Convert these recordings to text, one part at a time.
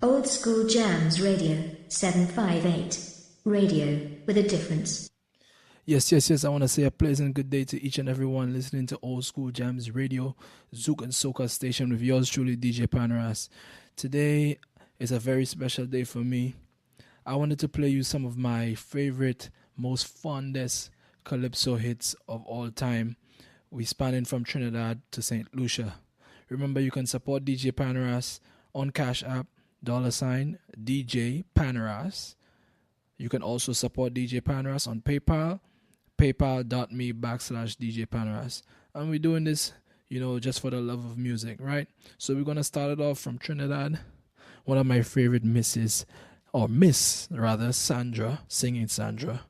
Old School Jams Radio, 758. Radio, with a difference. Yes. I want to say a pleasant good day to each and everyone listening to Old School Jams Radio, Zouk and Soca Station with yours truly, DJ Panras. Today is a very special day for me. I wanted to play you some of my favorite, most fondest Calypso hits of all time. We spanning from Trinidad to St. Lucia. Remember, you can support DJ Panras on Cashapp, $DJ Panras. You can also support DJ Panras on PayPal, paypal.me/DJ Panras. And we're doing this, just for the love of music, right? So we're going to start it off from Trinidad. One of my favorite Miss Sandra, singing Sandra.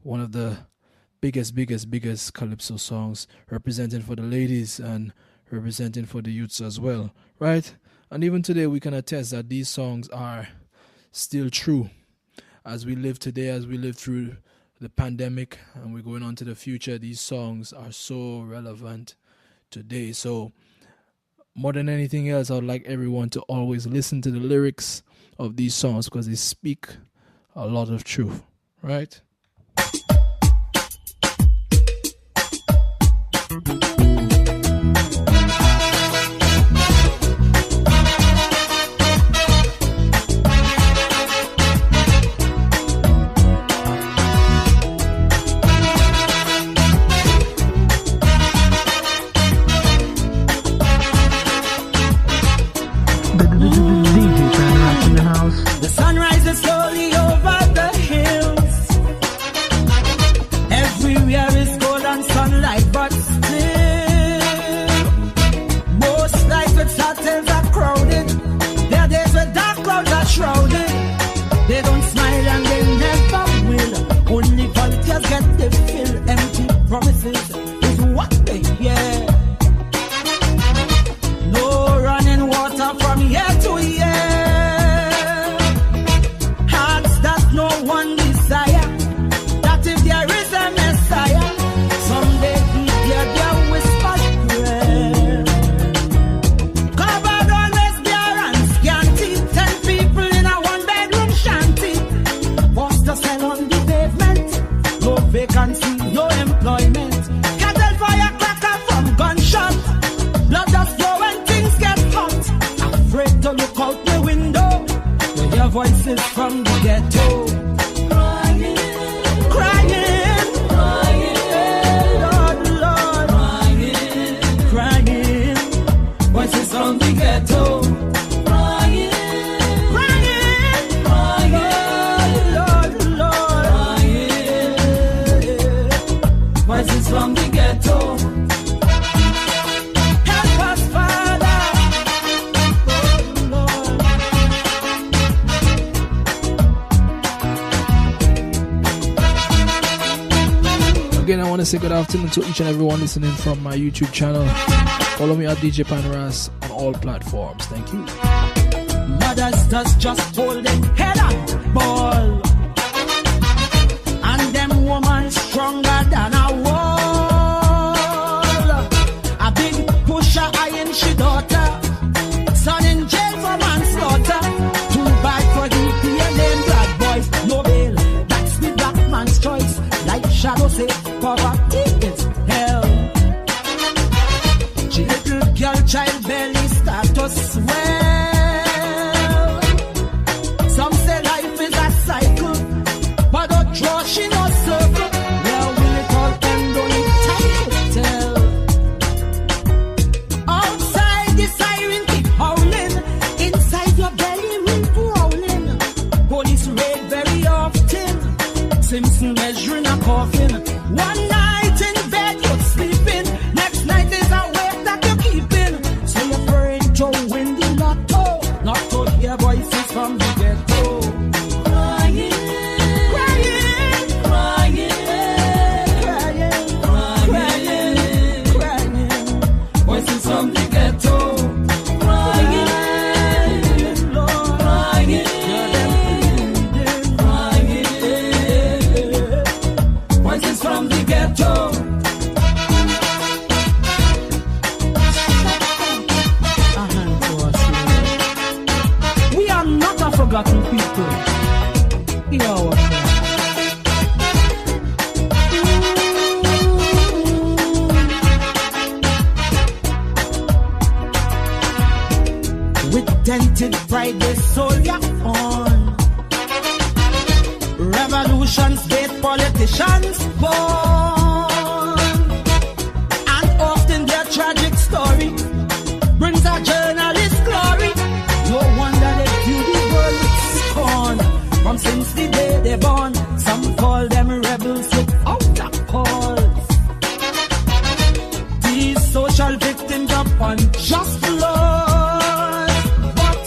One of the biggest Calypso songs, representing for the ladies and representing for the youths as well, right? And even today we can attest that these songs are still true. As we live today, as we live through the pandemic and we're going on to the future, these songs are so relevant today. So more than anything else, I would like everyone to always listen to the lyrics of these songs because they speak a lot of truth, right? The sun rises slowly over the hills. Everywhere is golden sunlight, but still, most nights with hotels are crowded. There are days where dark clouds are shrouded. They don't smile and they never will. Only volunteers get the fill. Empty promises is what they hear. No running water from year to year. No one desire that if there is a Messiah, someday he hear their whispered prayer. Covered always bare and scanty, 10 people in a one-bedroom shanty. Forced to sell on the pavement, no vacancy, no employment. Cattle firecracker from gunshot, blood just flow when things get hot. Afraid to look out the window, to hear voices from the ghetto. From the ghetto, crying, Lord, voices from the ghetto. Help us, Father, Lord. Again, I want to say good afternoon to each and everyone listening from my YouTube channel. Follow me at DJ Panras on all platforms. Thank you. Mothers just holding head and ball, and them woman stronger than a wall. A big pusher eyeing she daughter, son in jail for manslaughter. Too bad for the name black boys. No bail, that's the black man's choice. Like Shadow say, poverty is hell. Little girl child belly start to swell. Some say life is a cycle, but don't draw she no circle. Where will it all end? Only time to tell. Outside the siren keep howling, inside your belly will growling. Police raid very often, Simpson measuring a coffin. One night in bed you're sleeping, next night is a to win the lotto, not to hear voices from the ghetto. Crying, voices from the ghetto. Crying, Lord, crying, voices from the ghetto. side they soldier on. Revolutions, great politicians born, and often their tragic story brings a journalist glory. No wonder they view the world with scorn. From since the day they born, some call them rebels without a cause. These social victims upon just laws, but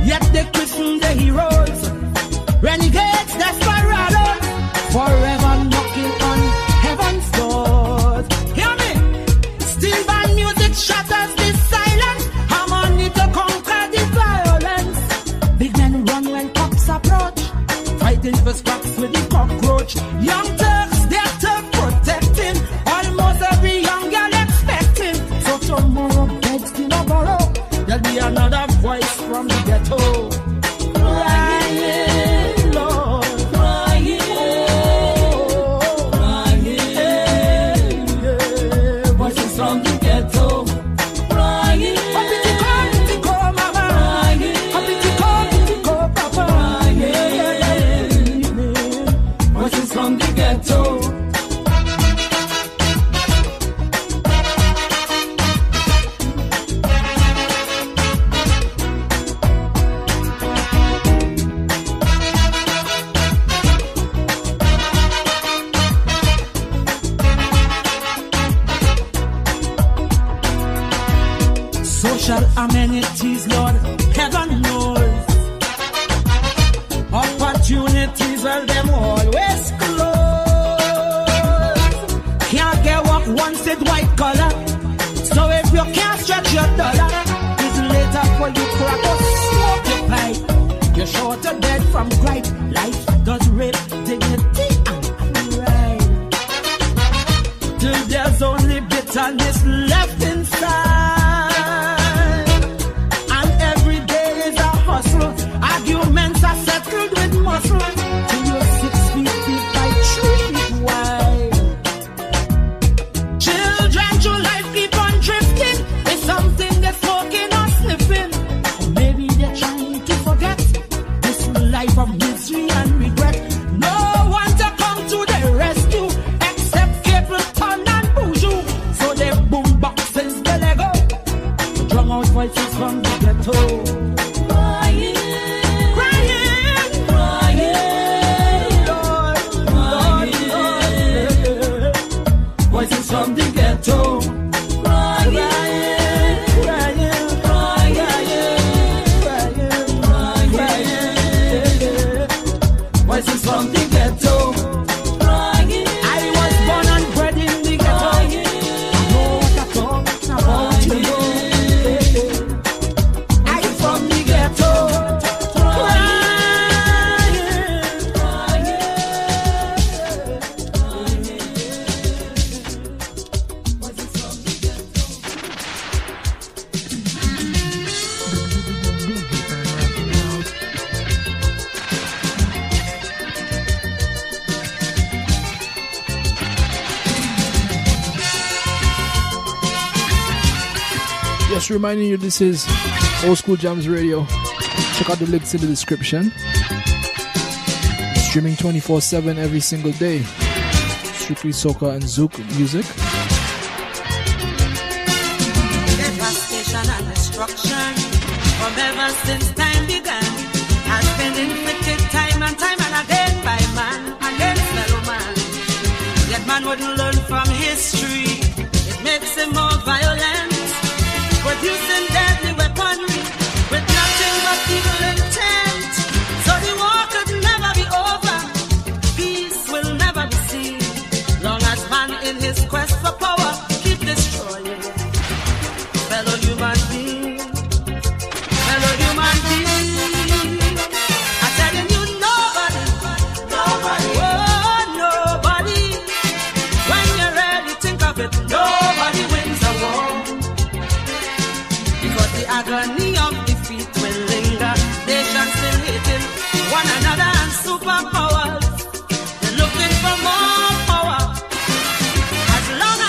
yet they christen the heroes, renegades, desperados, forever knocking on heaven's doors. Hear me? Steel band music shatters the silence, harmony to conquer the violence. Big men run when cops approach, fighting for scraps with the cockroach. Young Turks, they're Turk protecting, almost every young girl expecting. So tomorrow begs to no borrow, there'll be another voice from the ghetto. Crying, Lord, crying, yeah. Voices from the ghetto. Crying, Apitico, mama. Crying, Apitico, papa. Crying, voices from the ghetto. Social amenities, Lord, heaven knows. Opportunities, well, them always close. Can't get work once it white collar. So if you can't stretch your dollar, it's later for you crack or smoke your pipe. You're short of dead from gripe. Life does rape dignity and pride. Till there's only bitterness left inside. Arguments are settled with muscle till you're 6 feet deep by 3 feet wide. Children through life keep on drifting. It's something they're smoking or sniffing, or maybe they're trying to forget this life of misery and regret. No one to come to their rescue except Capleton and Boujou. So they boom boxes the Lego, drum out voices from the ghetto. From the ghetto, crying, crying, crying, crying, crying. Voices from the ghetto, crying. I was born and bred in the ghetto. I know what I talk about, you know. I'm from the ghetto, Just reminding you, this is Old School Jams Radio. Check out the links in the description. Streaming 24/7 every single day. Strictly soca and zouk music. Devastation and destruction from ever since time began has been inflicted time and again by man against fellow man. Yet man wouldn't learn from history. It makes him more violent, producing deadly weaponry with nothing but evil intent. So the war could never be over, peace will never be seen, long as man in his quest for power keep destroying fellow human beings. Fellow human beings, I'm telling you, nobody, oh nobody, when you really think of it, nobody wins a war. Because the agony of defeat will linger. Nations still hating one another and superpowers. They're looking for more power. As long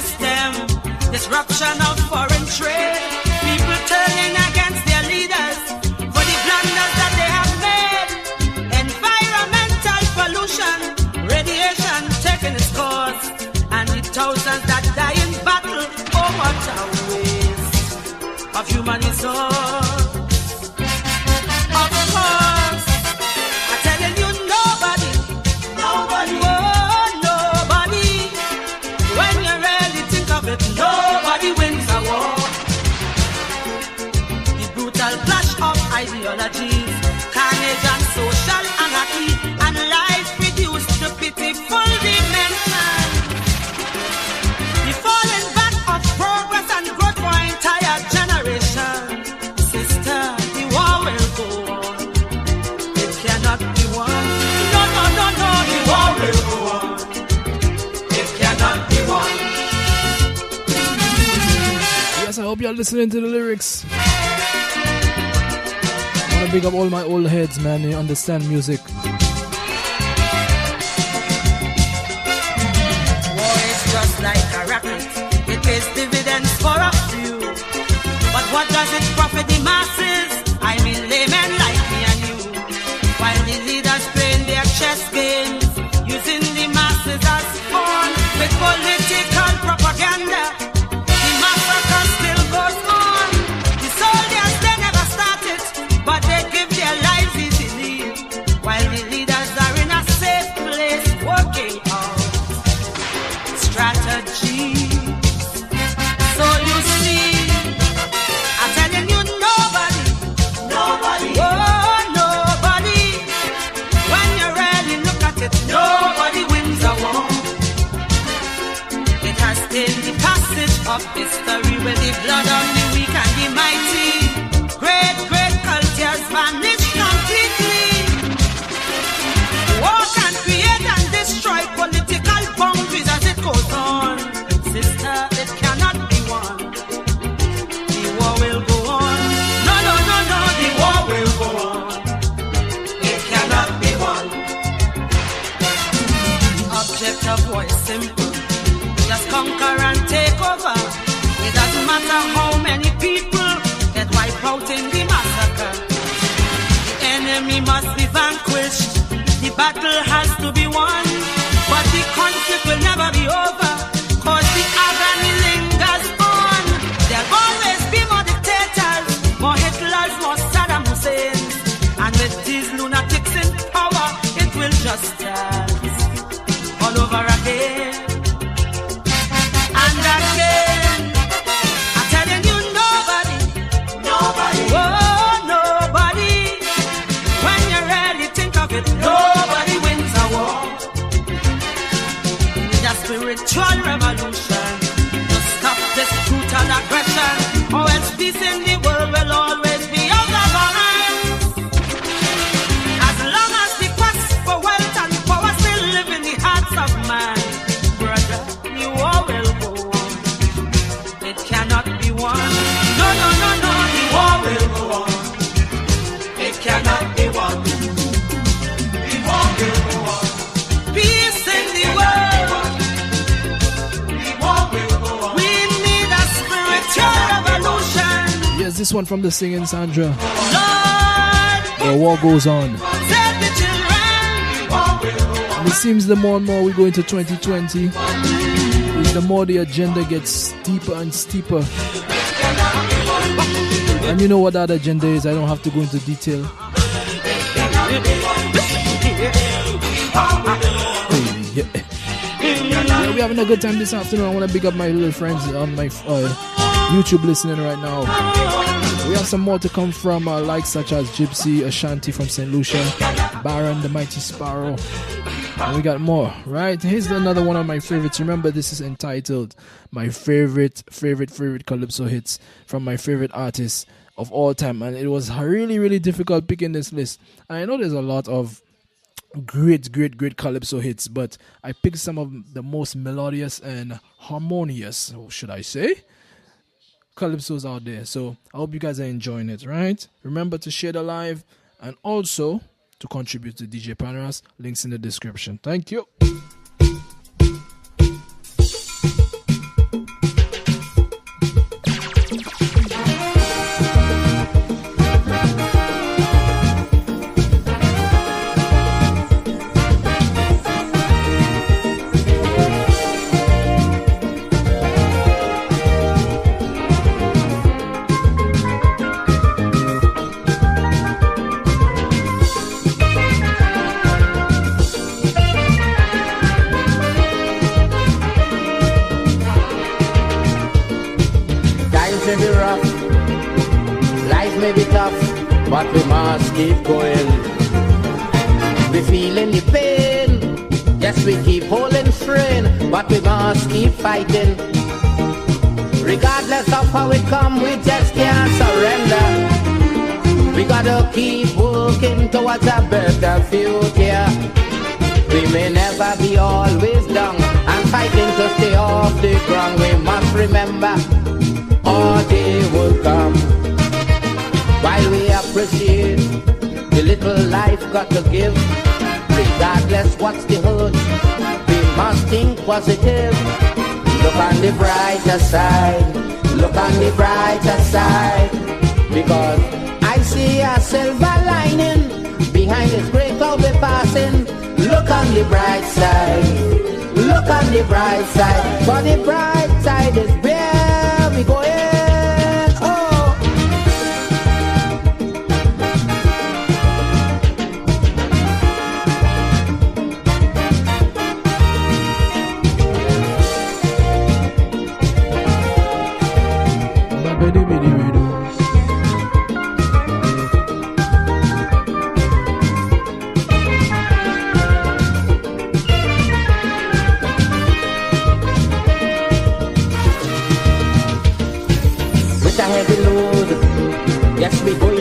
system, disruption of foreign trade, people turning against their leaders for the blunders that they have made, environmental pollution, radiation taking its course, and the thousands that die in battle. Oh, what a waste of human resource. Of course, I'm telling you, nobody, oh, nobody, when you really think of it, nobody wins a war. The brutal clash of ideologies, carnage and social anarchy, and life reduced to pitiful dimension. The falling back of progress and growth for entire generation. Sister, the war will go on. It cannot be won. No, no, no, no, the war will go on. It cannot be won. Yes, I hope you're listening to the lyrics. I want to big up all my old heads, man. You understand music. War is just like a racket. It pays dividends for a few. But what does it profit the masses? I mean laymen like me and you. While the leaders playing their chess games, using the masses as pawn with political propaganda, the massacre still goes on. The soldiers, they never started, but they give their lives easily, while the leaders are in a safe place working out strategy. So you see, I'm telling you, nobody, oh, nobody, when you really look at it, nobody wins a war. It has been the passage of history with the blood of the weak and the mighty. Great, great cultures vanish completely. War can create and destroy political boundaries as it goes on. Sister, it cannot be won. The war will go on. No, no, no, no, the war will go on. It cannot be won. The object of war is simple. Just conquer and take over. It doesn't matter how many people get wiped out in the massacre. The enemy must be vanquished. The battle has to be won. But the conflict will never be over, cause the agony lingers on. There'll always be more dictators, more Hitlers, more Saddam Husseins. And with these lunatics in power, it will just start all over again. And again, I'm telling you, nobody, oh, nobody, when you really think of it, nobody wins a war. We need a spiritual revolution to stop this brutal aggression, or else peace in the world will always be out of our hands. As long as the quest for wealth and power still live in the hearts of man, brother, the war will go on. It cannot be won. No, no, no, no, the war will go on. It cannot be won. The war will go on. Peace in the world. The war will go on. We need a spiritual revolution. Yes, this one from the singing Sandra. Lord, The war goes on. save the children. The war will go on. And it seems the more and more we go into 2020, the more the agenda gets steeper and steeper. And you know what that agenda is. I don't have to go into detail. Yeah, we're having a good time this afternoon. I want to big up my little friends on my YouTube listening right now. We have some more to come from likes such as Gypsy, Ashanti from St. Lucian, Baron, the Mighty Sparrow. And we got more, right? Here's another one of my favorites. Remember, this is entitled my favorite Calypso hits from my favorite artists of all time. And it was really difficult picking this list. And I know there's a lot of great Calypso hits, but I picked some of the most melodious and harmonious, should I say, Calypsos out there. So I hope you guys are enjoying it, right? Remember to share the live and also to contribute to DJ Panras. Links in the description. Thank you. may be rough, life may be tough, but we must keep going. We feeling the pain, yes we keep holding strain, but we must keep fighting. Regardless of how it come, we just can't surrender. We gotta keep working towards a better future. We may never be always down and fighting to stay off the ground. We must remember our day will come. While we appreciate the little life got to give, regardless what's the hurt, we must think positive. Look on the brighter side, look on the brighter side, because I see a silver lining behind this gray cloud we're passing. Look on the bright side, look on the bright side, for the bright side is where we going.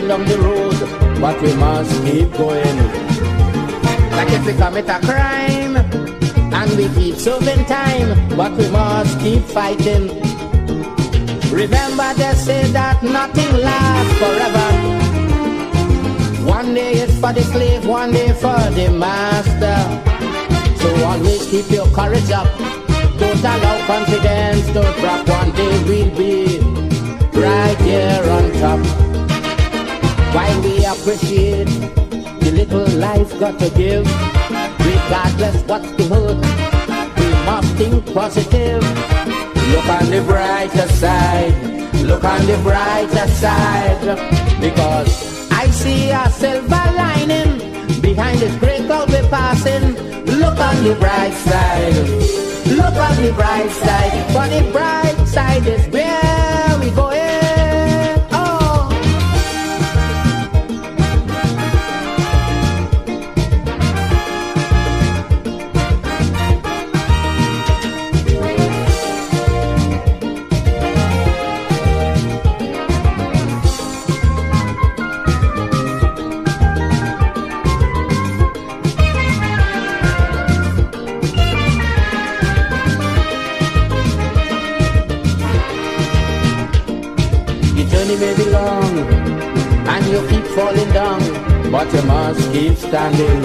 Down the road, but we must keep going. Like if we commit a crime and we keep serving time, but we must keep fighting. Remember they say that nothing lasts forever. One day it's for the slave, one day for the master. So always keep your courage up, don't allow confidence to drop. One day we'll be right here on top. While we appreciate the little life got to give, regardless what's the hurt, we must think positive. Look on the brighter side, look on the brighter side, because I see a silver lining behind this gray cloud we're passing. Look on the bright side, look on the bright side, for the bright side is where we going. May be long and you keep falling down, but you must keep standing.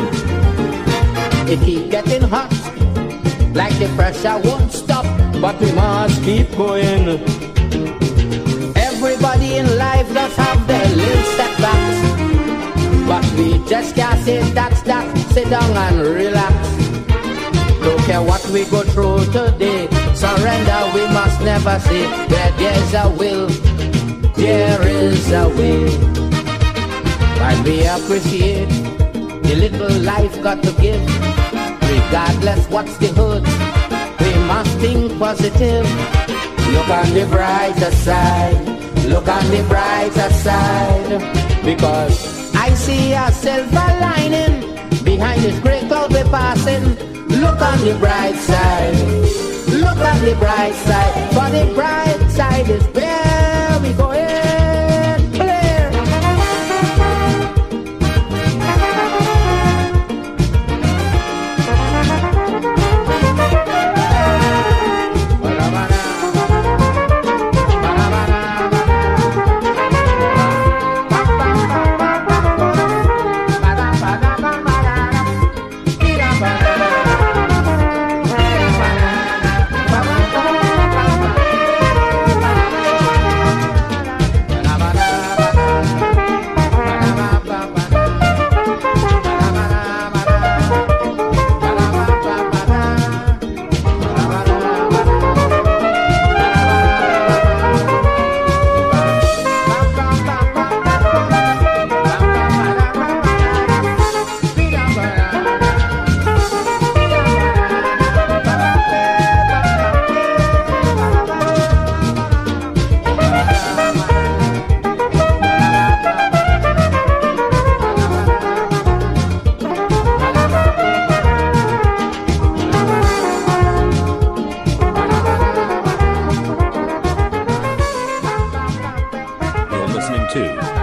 It keep getting hot, like the pressure won't stop, but we must keep going. Everybody in life does have their little setbacks, but we just can't say that's that. Sit down and relax. Don't care what we go through today, surrender we must never say. Where there's a will, there is a way. While we appreciate the little life got to give, regardless what's the hurt, we must think positive. Look on the brighter side, look on the brighter side, because I see a silver lining behind this gray cloud we're passing. Look on the bright side, look on the bright side, for the bright side is where we going.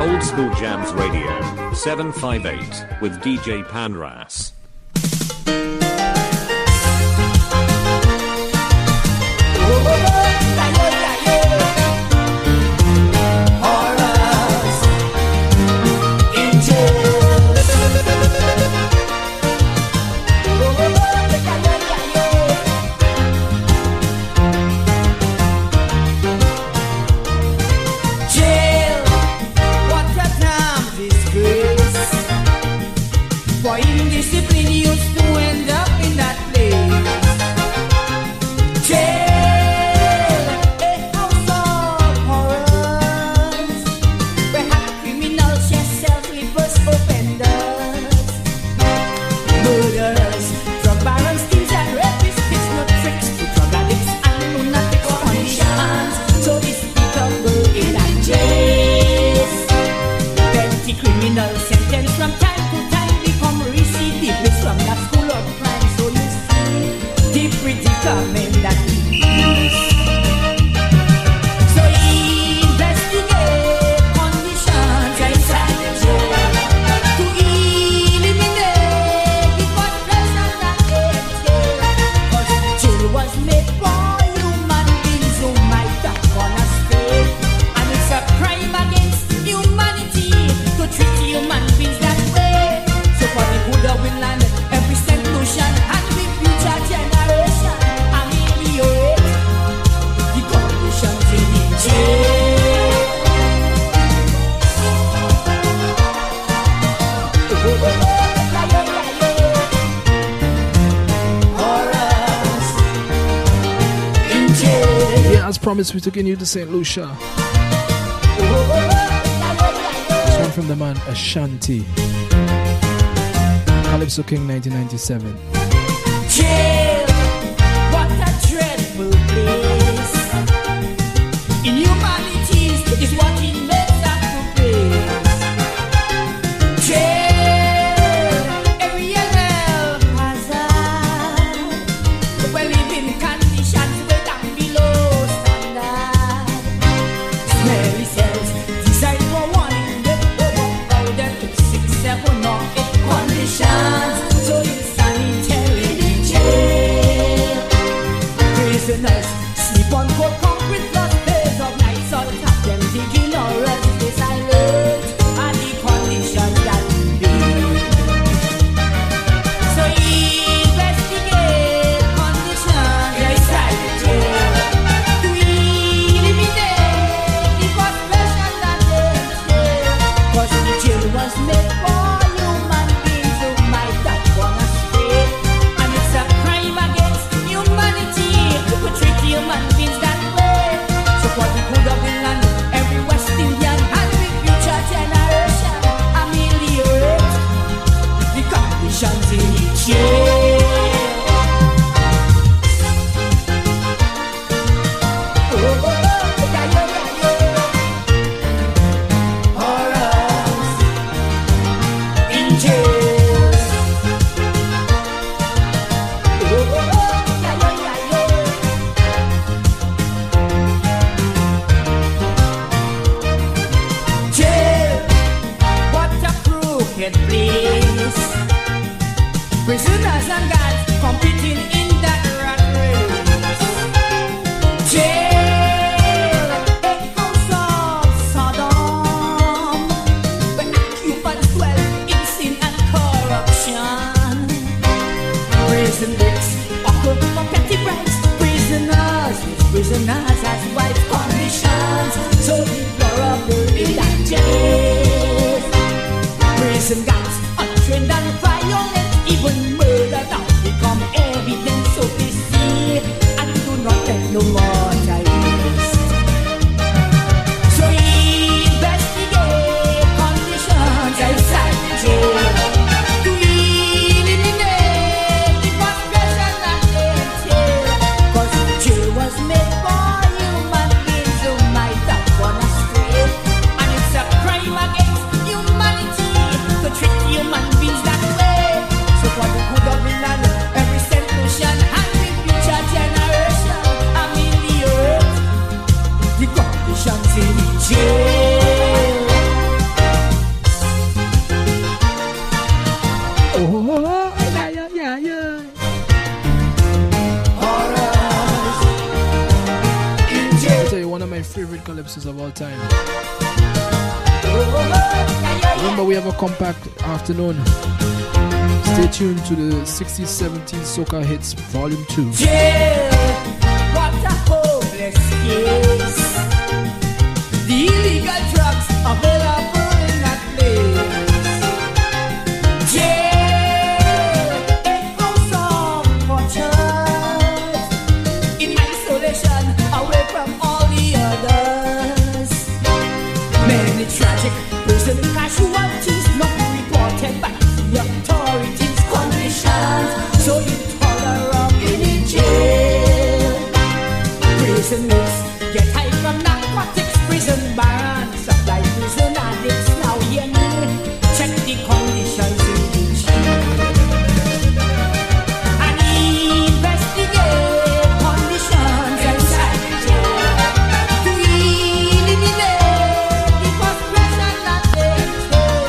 Old School Jams Radio, 758, with DJ Panras. Promise we taking you to St. Lucia. This one from the man Ashanti. Calypso King 1997. Jail, what a dreadful place. Inhumanities is what it makes us to face. Jail, every hell hazard. We live in conditions way down below. So insanity in jail. Prisoners sleep on cold concrete plus days of nights all tap them thinking already they silent and the conditions that we live. So investigate conditions inside the jail to eliminate the frustration that they feel. 'Cause the jail was made for human beings that way. So what we could have been land, every West Indian and the future generation ameliorate the conditions in each jail. Horrors in jail. Place. Prisoners and guards competing in that rat race. Jail, a house of Sodom, where occupants dwell in sin and corruption. Prison bricks buckle for petty bribes. Prisoners as wife conditions so deplorable in that jail. Prison guards untrained and violent, even murder now become evident, so they see and do not take no more time. So investigate conditions inside the jail to eliminate the frustration that they entail. 'Cause the jail was made for human beings who might have gone astray, and it's a crime against humanity to treat I'll tell you, one of my favorite calypsos of all time. Remember, we have a compact afternoon. Stay tuned to the 60s, 70s Soca Hits Volume 2. Yeah, what a hopeless case. The illegal drugs available in that place. Yeah, it goes on for church. In isolation, away from all the others. Many tragic prison casualties not reported by the authorities. Conditions so intolerable in jail. Prison mates get high from narcotics. Prison barons supply prison addicts. Now you know, check the conditions in the jail and investigate conditions inside the jail to eliminate the frustration that they take.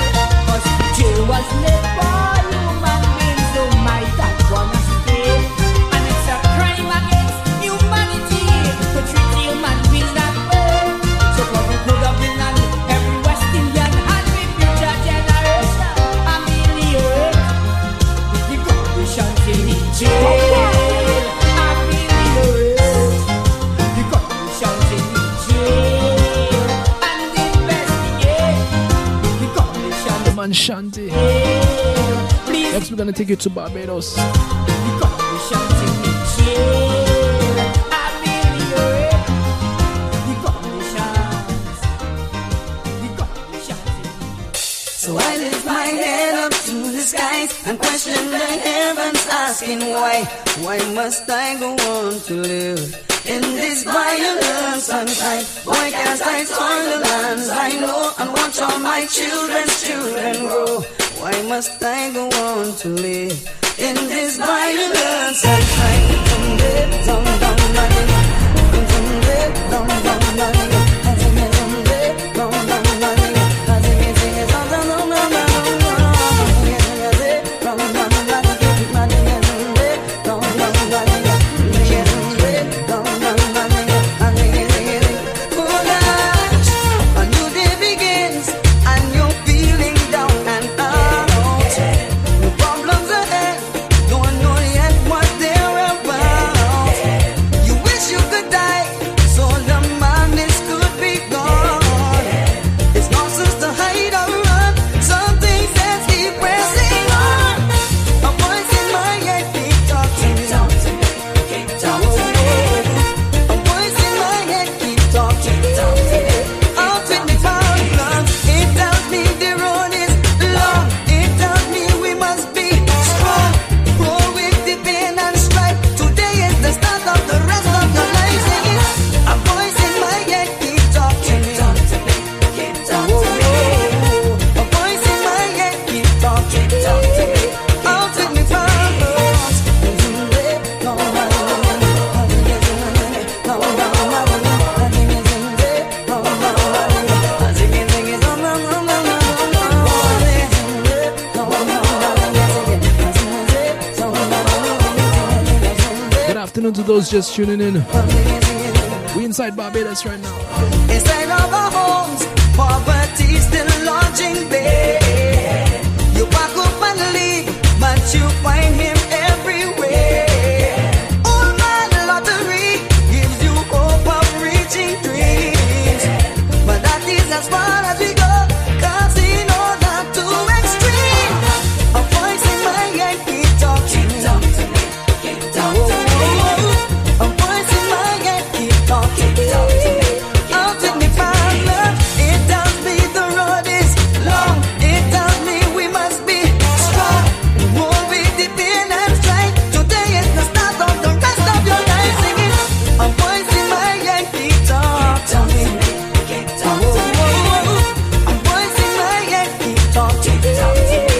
'Cause jail was made for human beings who might not wanna stay, and it's a crime against humanity to treat human beings that way. So what we could have been on every West Indian and the future generation ameliorate the conditions in the jail. Ameliorate the conditions in the jail and investigate the conditions. Man Shanti. Please, Next, we're gonna take you to Barbados. the conditions in the jail. Ameliorate the conditions. The conditions in the So I lift my head up to the skies and question the heavens, asking why must I go on to live in this violent sunshine? Why can't I toil the lands I know and watch all my children's children grow? Why must I go on to live in this violent sunshine? To those just tuning in, we inside Barbados right now. Inside of our homes, poverty still lodging there. You walk up and leave, but you find him everywhere. Old man lottery gives you hope of reaching dreams, but that is as far as we go, 'cause he knows that too extreme. A voice in my head keep talking to me, keep talking to me. A voice in my head keep talking to me. Out in the parlor, it tells me the road is long. It tells me we must be strong. Roll with the pain and strife. Today is the start of the rest of your life. Singing. A voice in my head keep talking to me. Keep talking to me. A voice in my head keep talking to me.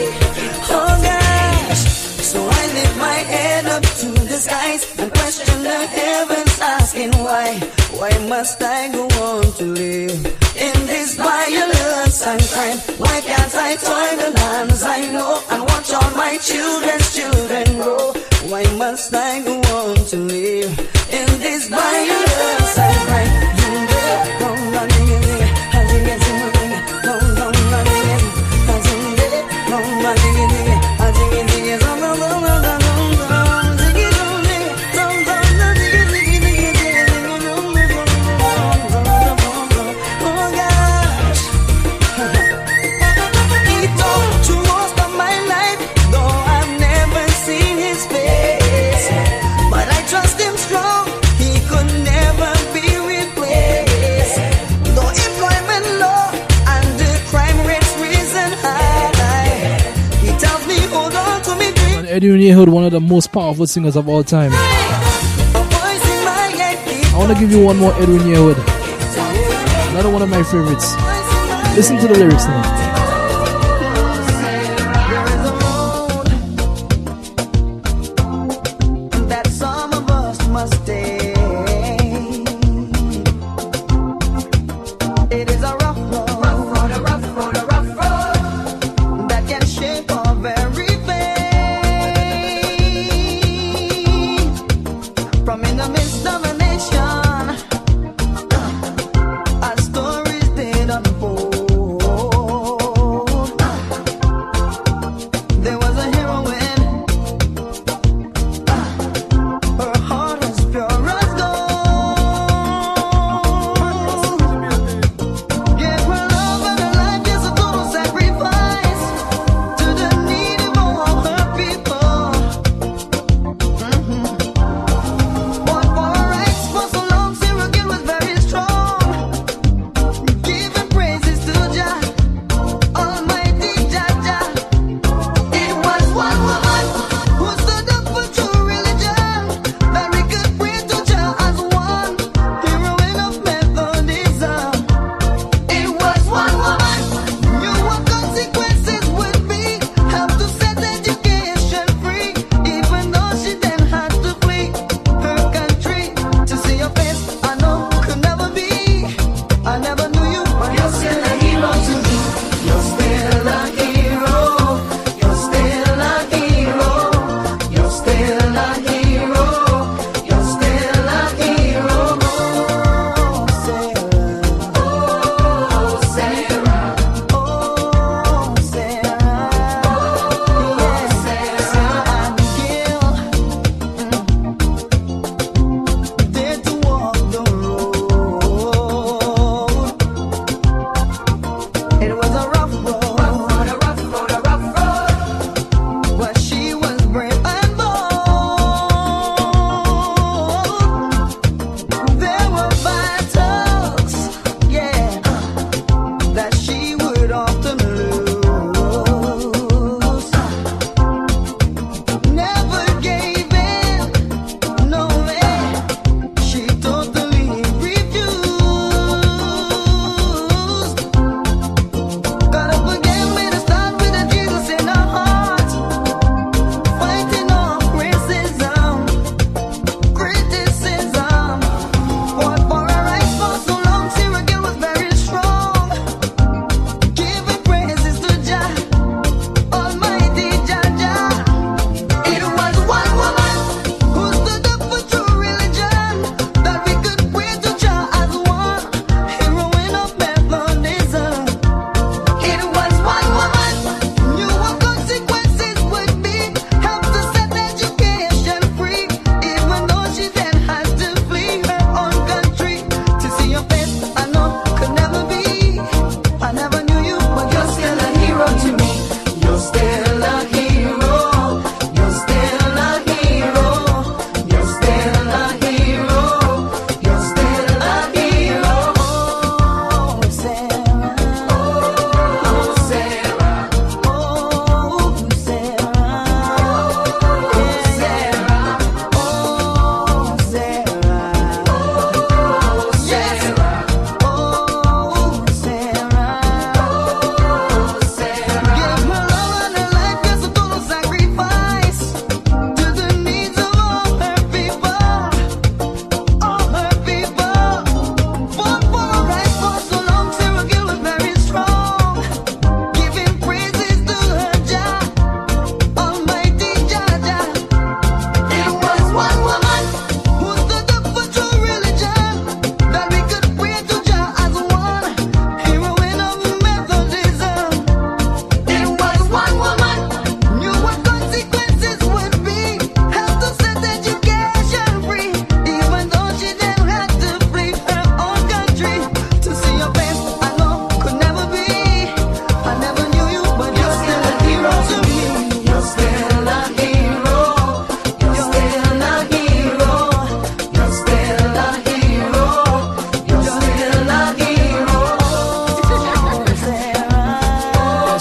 Oh gosh. So I lift my head up to the skies and question the heavens, asking why must I go on to live in this violence and crime? Why can't I toil the lands I know and watch all my children's children grow? Why must I go on to live in this violence and crime? Edwin Yehood, one of the most powerful singers of all time. I want to give you one more Edwin Yehood. Another one of my favorites. Listen to the lyrics now.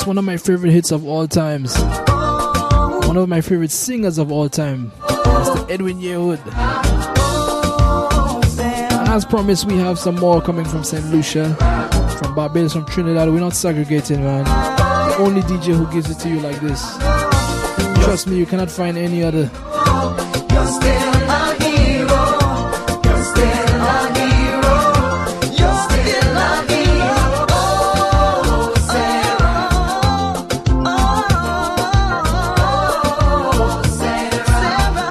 One of my favorite hits of all times. One one of my favorite singers of all time, Mr. Edwin Yehood. And as promised, we have some more coming from St. Lucia, from Barbados, from Trinidad. We're not segregating, man. The only DJ who gives it to you like this. Trust me, you cannot find any other. You're still a hero. You're still a hero. You're still a hero. Oh, Sarah. Oh, Sarah.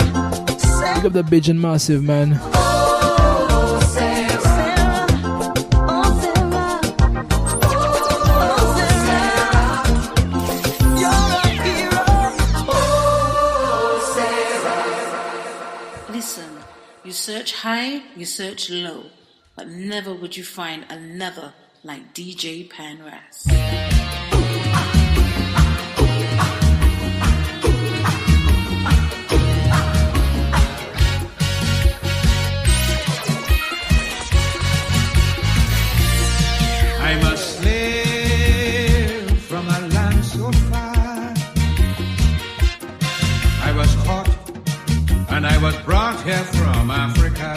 Sarah. Pick up the Bajan Massive, man. Search high, you search low, but never would you find another like DJ Panras. I'm a slave from a land so far. I was caught and I was brought here from Africa.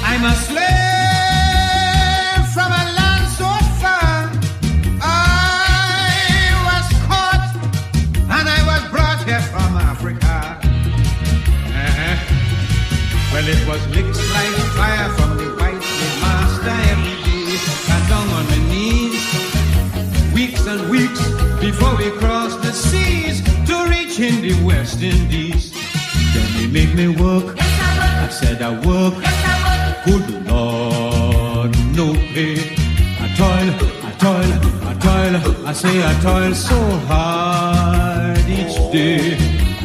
I'm a slave from a land so far. I was caught and I was brought here from Africa. Well, it was licks like fire from the white slave master every day. Got down on my knees, weeks and weeks before we crossed the seas to reach in the West Indies. Then they make me work. I said I work. Good Lord, no pay. I toil. I say I toil so hard each day.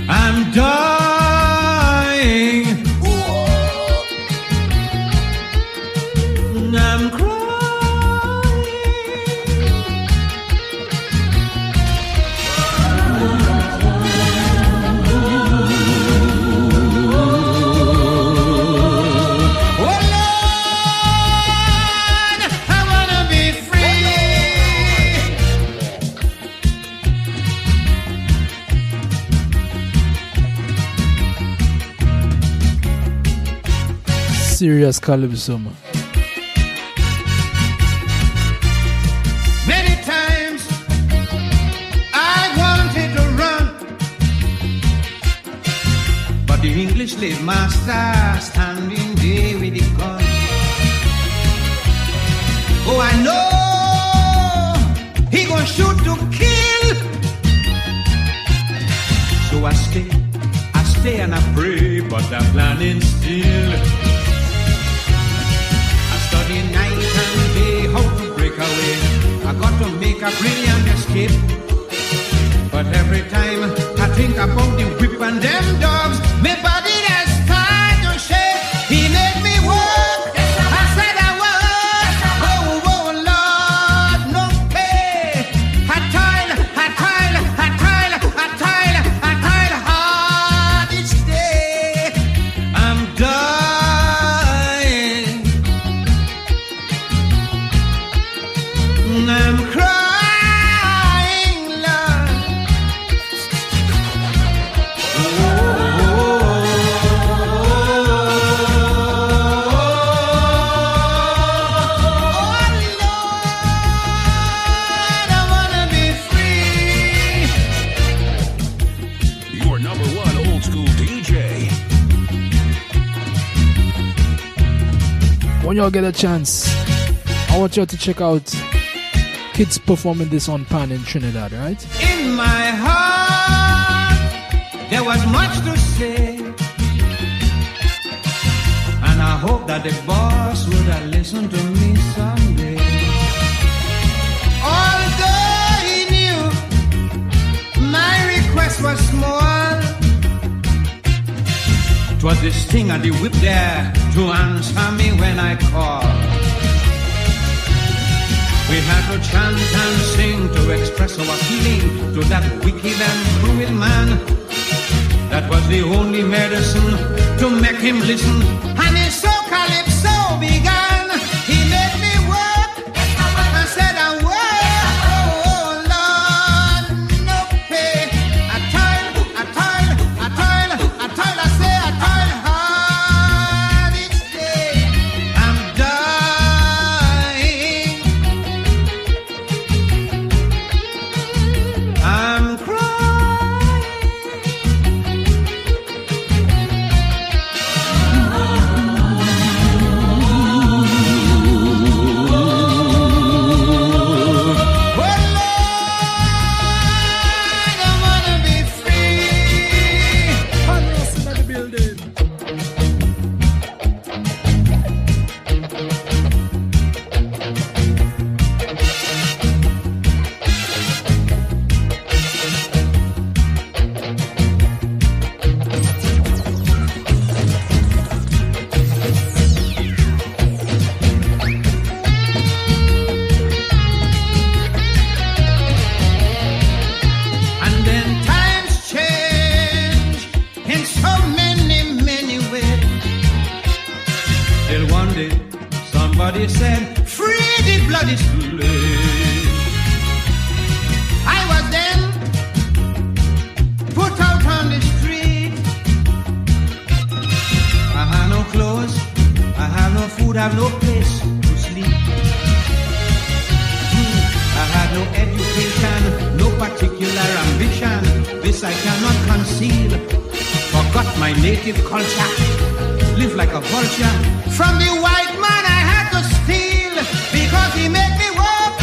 I'm dying. I'm Serious Calypso, man. Many times I wanted to run, but the English slave master standing there with the gun. Oh, I know he gonna shoot to kill. So I stay and I pray, but I'm planning still. Night and day, how to break away. I got to make a brilliant escape. But every time I think about the whip and them dogs, my body has started to shake. He made me work. I said I work. Oh Lord, no pay. I toil hard each day. I'm dying. I'm crying, Lord. Oh, Lord, I wanna be free. Your number one old school DJ. When y'all get a chance, I want y'all to check out kids performing this on Pan in Trinidad, right? In my heart, there was much to say, and I hope that the boss would have listened to me someday. Although he knew my request was small, 'twas the sting and the whip there to answer me when I called. We had to chant and sing to express our feeling to that wicked and cruel man. That was the only medicine to make him listen. And his so Calypso began. He made me work. I said I work. Oh Lord, no pay. Till one day somebody said, free the bloody slave. I was then put out on the street. I had no clothes, I had no food, I had no place to sleep. I had no education, no particular ambition. This I cannot conceal. Forgot my native culture, live like a vulture. From the white man I had to steal, because he made me work.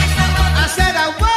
I said I work.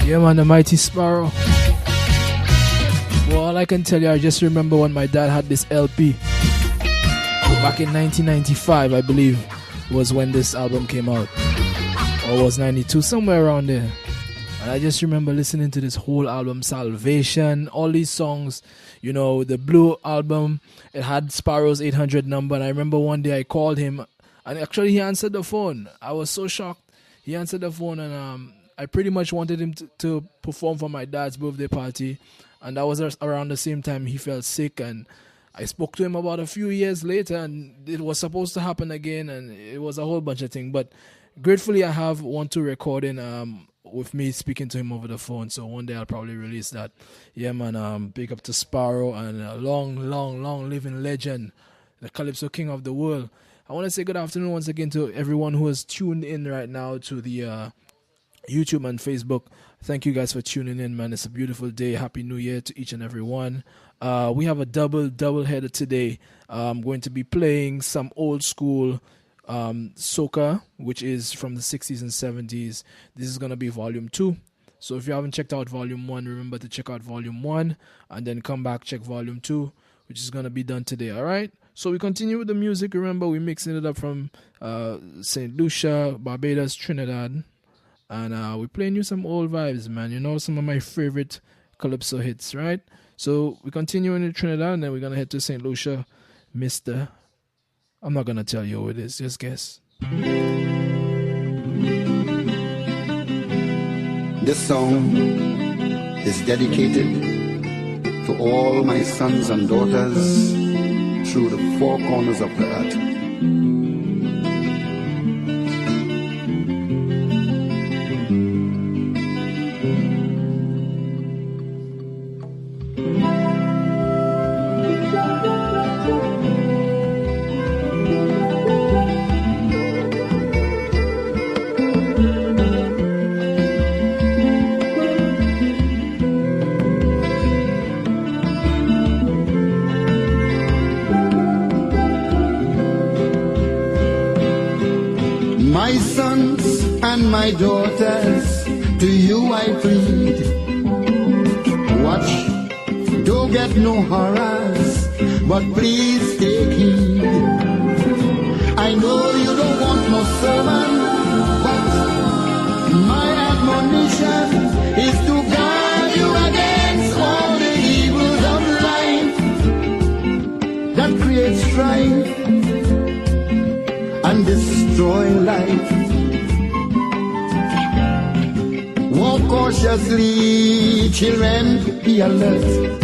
Yeah, man, the Mighty Sparrow. Well, all I can tell you, I just remember when my dad had this LP. Back in 1995, I believe, was when this album came out. Or was 92, somewhere around there. And I just remember listening to this whole album, Salvation, all these songs. You know, the Blue album, it had Sparrow's 800 number. And I remember one day I called him, and actually he answered the phone. I was so shocked. He answered the phone, and I pretty much wanted him to perform for my dad's birthday party. And that was around the same time he felt sick. And I spoke to him about a few years later, and it was supposed to happen again. And it was a whole bunch of things. But gratefully, I have 1-2 recording with me speaking to him over the phone. So one day I'll probably release that. Yeah, man, big up to Sparrow and a long, long, long living legend, the Calypso King of the world. I want to say good afternoon once again to everyone who is tuned in right now to the YouTube and Facebook. Thank you guys for tuning in, man. It's a beautiful day. Happy New Year to each and every one. We have a double header today. I'm going to be playing some old school soca, which is from the 60s and 70s. This is going to be volume 2. So if you haven't checked out volume 1, remember to check out volume 1 and then come back, check volume 2, which is going to be done today. All right. So we continue with the music. Remember, we're mixing it up from St. Lucia, Barbados, Trinidad. And we're playing you some old vibes, man. You know, some of my favorite Calypso hits, right? So we continue in Trinidad, and then we're going to head to St. Lucia. Mr. I'm not going to tell you who it is. Just guess. This song is dedicated to all my sons and daughters through the 4 corners of the earth. My sons and my daughters, to you I plead. Watch, don't get no horrors, but please take heed. I know you don't want no sermon, but my admonition is to guard you against all the evils of life that creates strife and destroy life. Walk cautiously, children, be alert,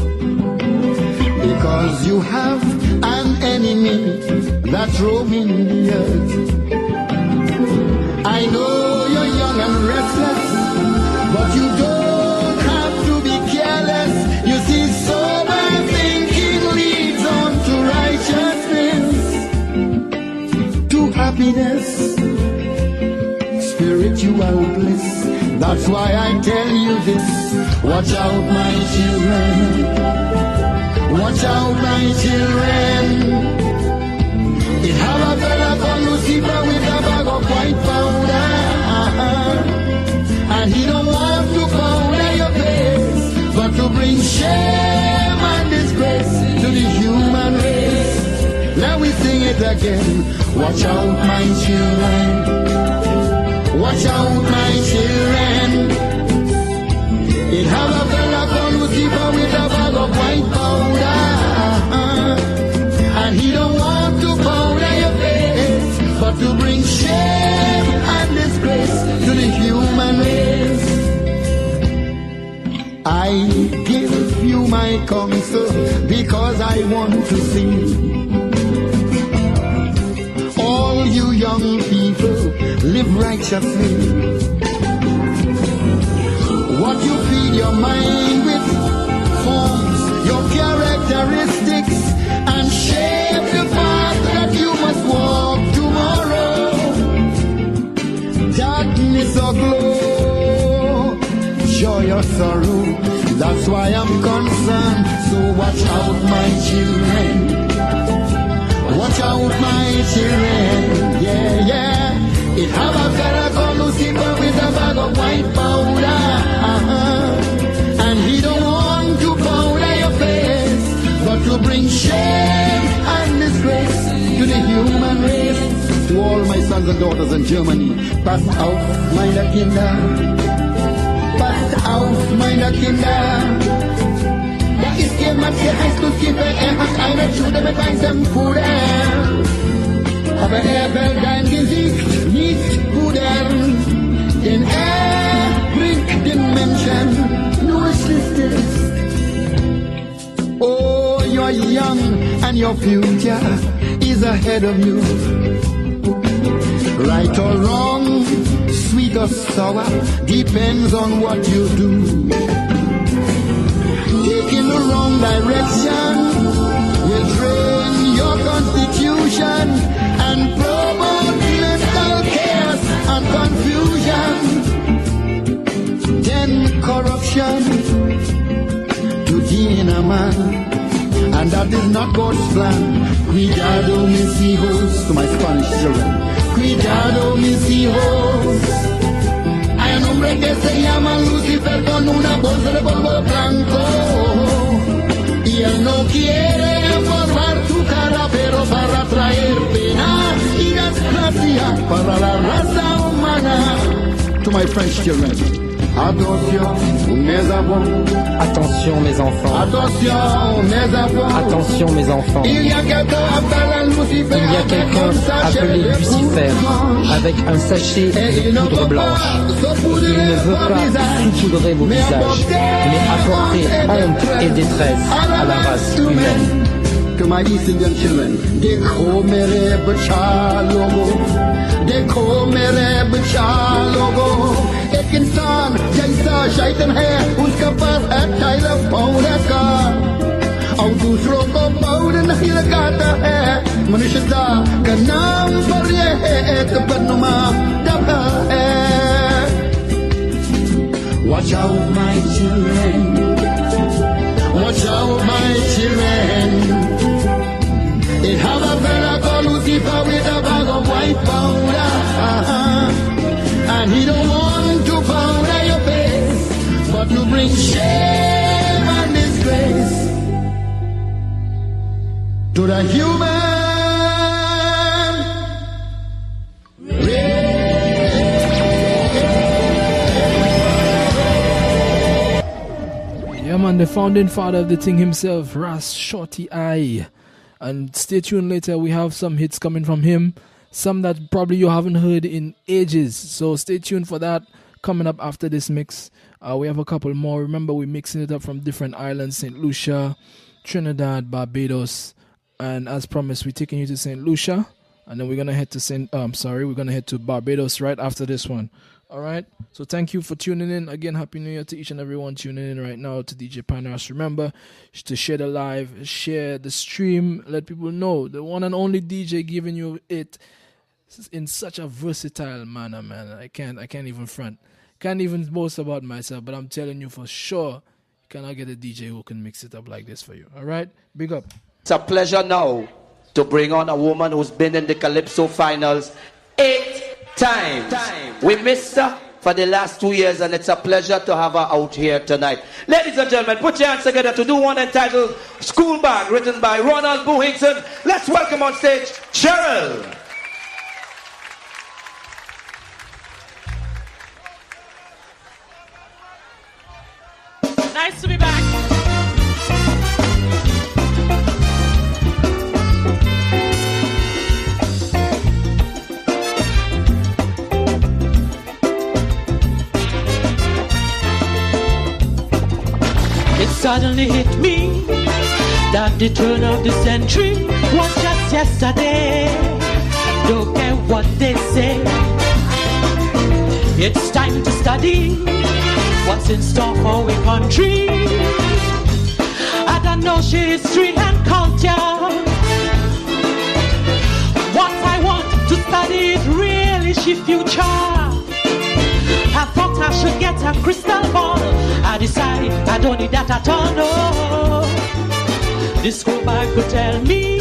because you have an enemy that's roaming the earth. I know you're young and restless, but you don't have to be careless. You see, sober thinking leads on to righteousness, to happiness, spiritual bliss. That's why I tell you this. Watch out, my children. Watch out, my children. It have a fella called Lucifer with a bag of white powder, and he don't want to powder your face, but to bring shame and disgrace to the human race. Now we sing it again. Watch out, my children. Watch out, my children. It have a fella called Lucifer with a bag of white powder, and he don't want to powder your face, but to bring shame and disgrace to the human race. I give you my counsel because I want to see all you young people live righteously. What you feed your mind with forms your characteristics and shape the path that you must walk tomorrow. Darkness or glow, joy or sorrow, that's why I'm concerned. So watch out, my children. Watch out, my children. Yeah, yeah. It have a fella called Lucifer with a bag of white powder, and he don't want to powder your face, but to bring shame and disgrace to the human race. To all my sons and daughters in Germany, pass out, meine Kinder. Pass out, meine Kinder. Da ist jemand, der heißt Lucifer, hat eine Schule mit weißem Puder. Aber will dein Gesicht nicht pudern, denn bringt den Menschen nur Schlechtes. Oh, you're young and your future is ahead of you. Right or wrong, sweet or sour, depends on what you do. Taking the wrong direction will drain your constitution and promote mental chaos and confusion. Then corruption to gain a man, and that is not God's plan. Cuidado, mis hijos, to my Spanish children. Cuidado, mis hijos. Hay un hombre que se llama Lucifer con una bolsa de polvo blanco, y él no quiere formar tu cara, pero para traer pena y desgracia para la raza humana. To my French children. Attention, mes enfants. Attention, mes enfants. Attention, mes enfants. Attention, mes enfants. Il y a quelqu'un appelé Lucifer avec un sachet de poudre blanche. Il ne veut pas saupoudrer vos visages, mais apporter honte et détresse à la race humaine. To my East Indian children, dekho mere bacha logo, dekho mere bacha logo. एक इंसान जैसा शैतान है उसका पास है Tyler powder का, और दूसरों को पाउडर नहीं लगाता है। मनुष्यता का नाम पर यह एक बदनुमा दफा है। Watch out, my children. Watch out, my children. It have a fella called Lucifer with a bag of white powder, and he don't want to powder your face, but to bring shame and disgrace to the human Yeah, man, the founding father of the thing himself, Ras Shorty I. And stay tuned later, we have some hits coming from him. Some that probably you haven't heard in ages. So stay tuned for that coming up after this mix. We have a couple more. Remember, we're mixing it up from different islands: St. Lucia, Trinidad, Barbados. And as promised, we're taking you to St. Lucia. And then we're going to head to we're going to head to Barbados right after this one. All right. So thank you for tuning in. Again, Happy New Year to each and everyone tuning in right now to DJ Panras. Remember to share the live, share the stream, let people know the one and only DJ giving you it in such a versatile manner, man. I can't even front. Can't even boast about myself, but I'm telling you for sure, you cannot get a DJ who can mix it up like this for you. All right? Big up. It's a pleasure now to bring on a woman who's been in the Calypso finals 8 times. We missed her for the last 2 years, and it's a pleasure to have her out here tonight. Ladies and gentlemen, put your hands together to do one entitled School Bag, written by Ronald Buhington. Let's welcome on stage Cheryl. Nice to be back. It suddenly hit me that the turn of the century was just yesterday. Don't care what they say. It's time to study what's in store for our country. I don't know history and culture. What I want to study is really she future. I thought I should get a crystal ball. I decided I don't need that at all, no. This school bag could tell me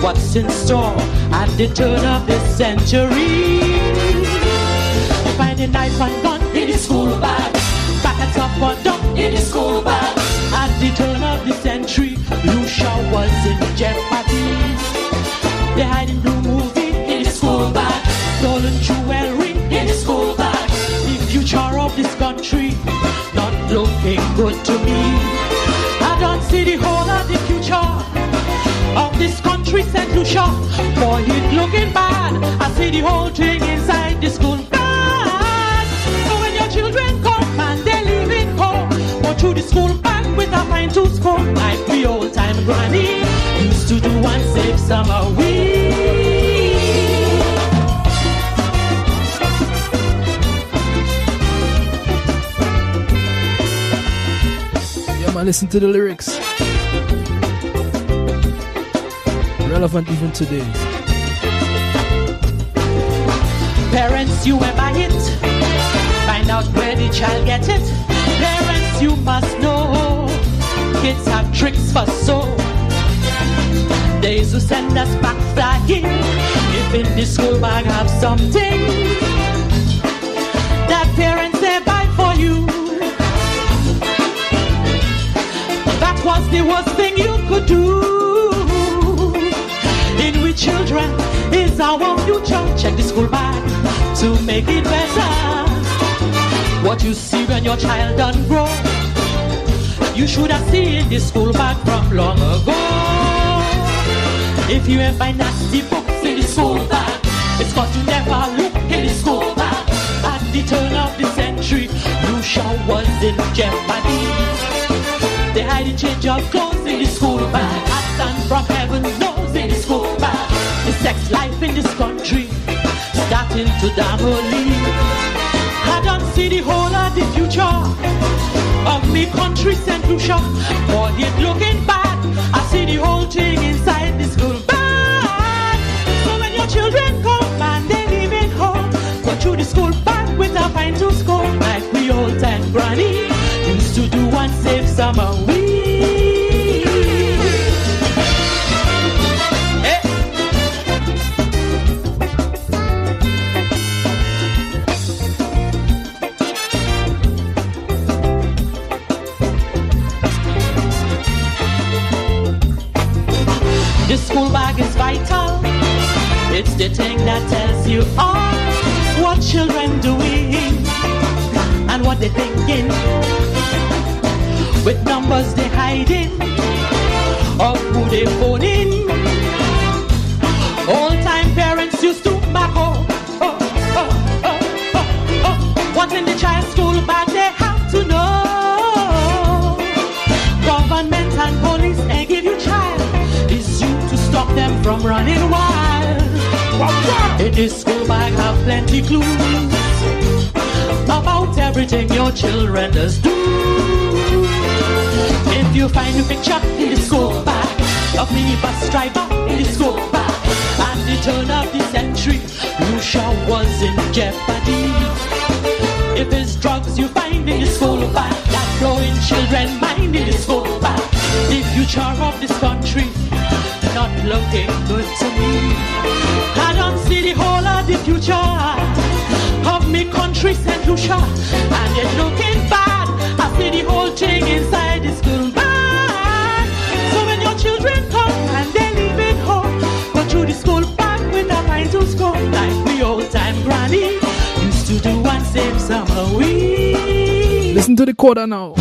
what's in store at the turn of the century. You find a knife and gun in the school bag, packets of butter in the school bag. At the turn of the century, Lucian was in jeopardy. They hiding blue movie in the school bag, stolen jewelry in the school bag. The future of this country not looking good to me. I don't see the whole of the future of this country, said Lucian. Boy, it looking bad. I see the whole thing inside the school bag. So when your children come and they leave it home, go through the school bag with a fine tooth comb, like the old time granny used to do and save summer week. Man, listen to the lyrics. Relevant even today. Parents, you will buy it. Find out where the child gets it. Parents, you must know. Kids have tricks for so. They used to send us back flying. If in the school bag have something that parents they buy for you, that was the worst thing you could do. In which children is our future. Check the school bag to make it better. What you see when your child done grow, you should have seen the school bag from long ago. If you ever find nasty books in the school bag, it's cause you never look in the school bag. At the turn of the century, Lucian was in jeopardy. They hide the change of clothes in the school bag. A son from heaven knows in the school bag. The sex life in this country starting to damoli. I don't see the whole of the future of me country, St. Lucia. Boy, it looking bad. I see the whole thing inside the school bag. So when your children come and they leave it home, go through the school bag with a fine tooth comb, like we old time granny used to do and save summer week. Hey. The school bag is vital. It's the thing that tells you all what children doing and what they thinking. With numbers they hiding, of who they phoning. Old time parents used to back what's in the child's school bag they have to know. Government and police ain't give you child. It's you to stop them from running wild. In this school bag have plenty clues about everything your children does do. If you find a picture in the school bag of me bus driver in the school bag, at the turn of the century, Lucian was in jeopardy. If it's drugs you find in the school bag, that blowing children mind in the school bag. The future of this country not looking good to me. I don't see the whole of the future of me country, St. Lucia, and it's looking bad. I see the whole thing inside the school bag. So when your children come and they leave it home, go through the school bag with a mind to score, like we old time granny used to do and save summer week. Listen to the coda now.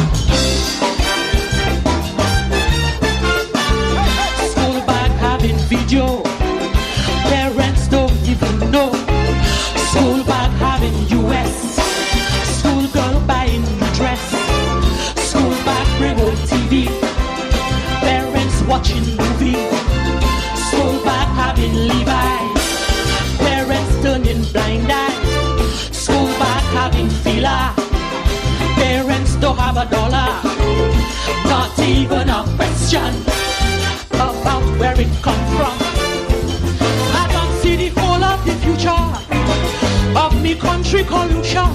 School bag having video, parents don't even know. School bag having US, school girl buying dress. School bag bring home TV, parents watching movie. School bag having Levi's, parents turning blind eye. School bag having Fila, parents don't have $1, not even a question about where it come from. I don't see the whole of the future of me country called Lucian,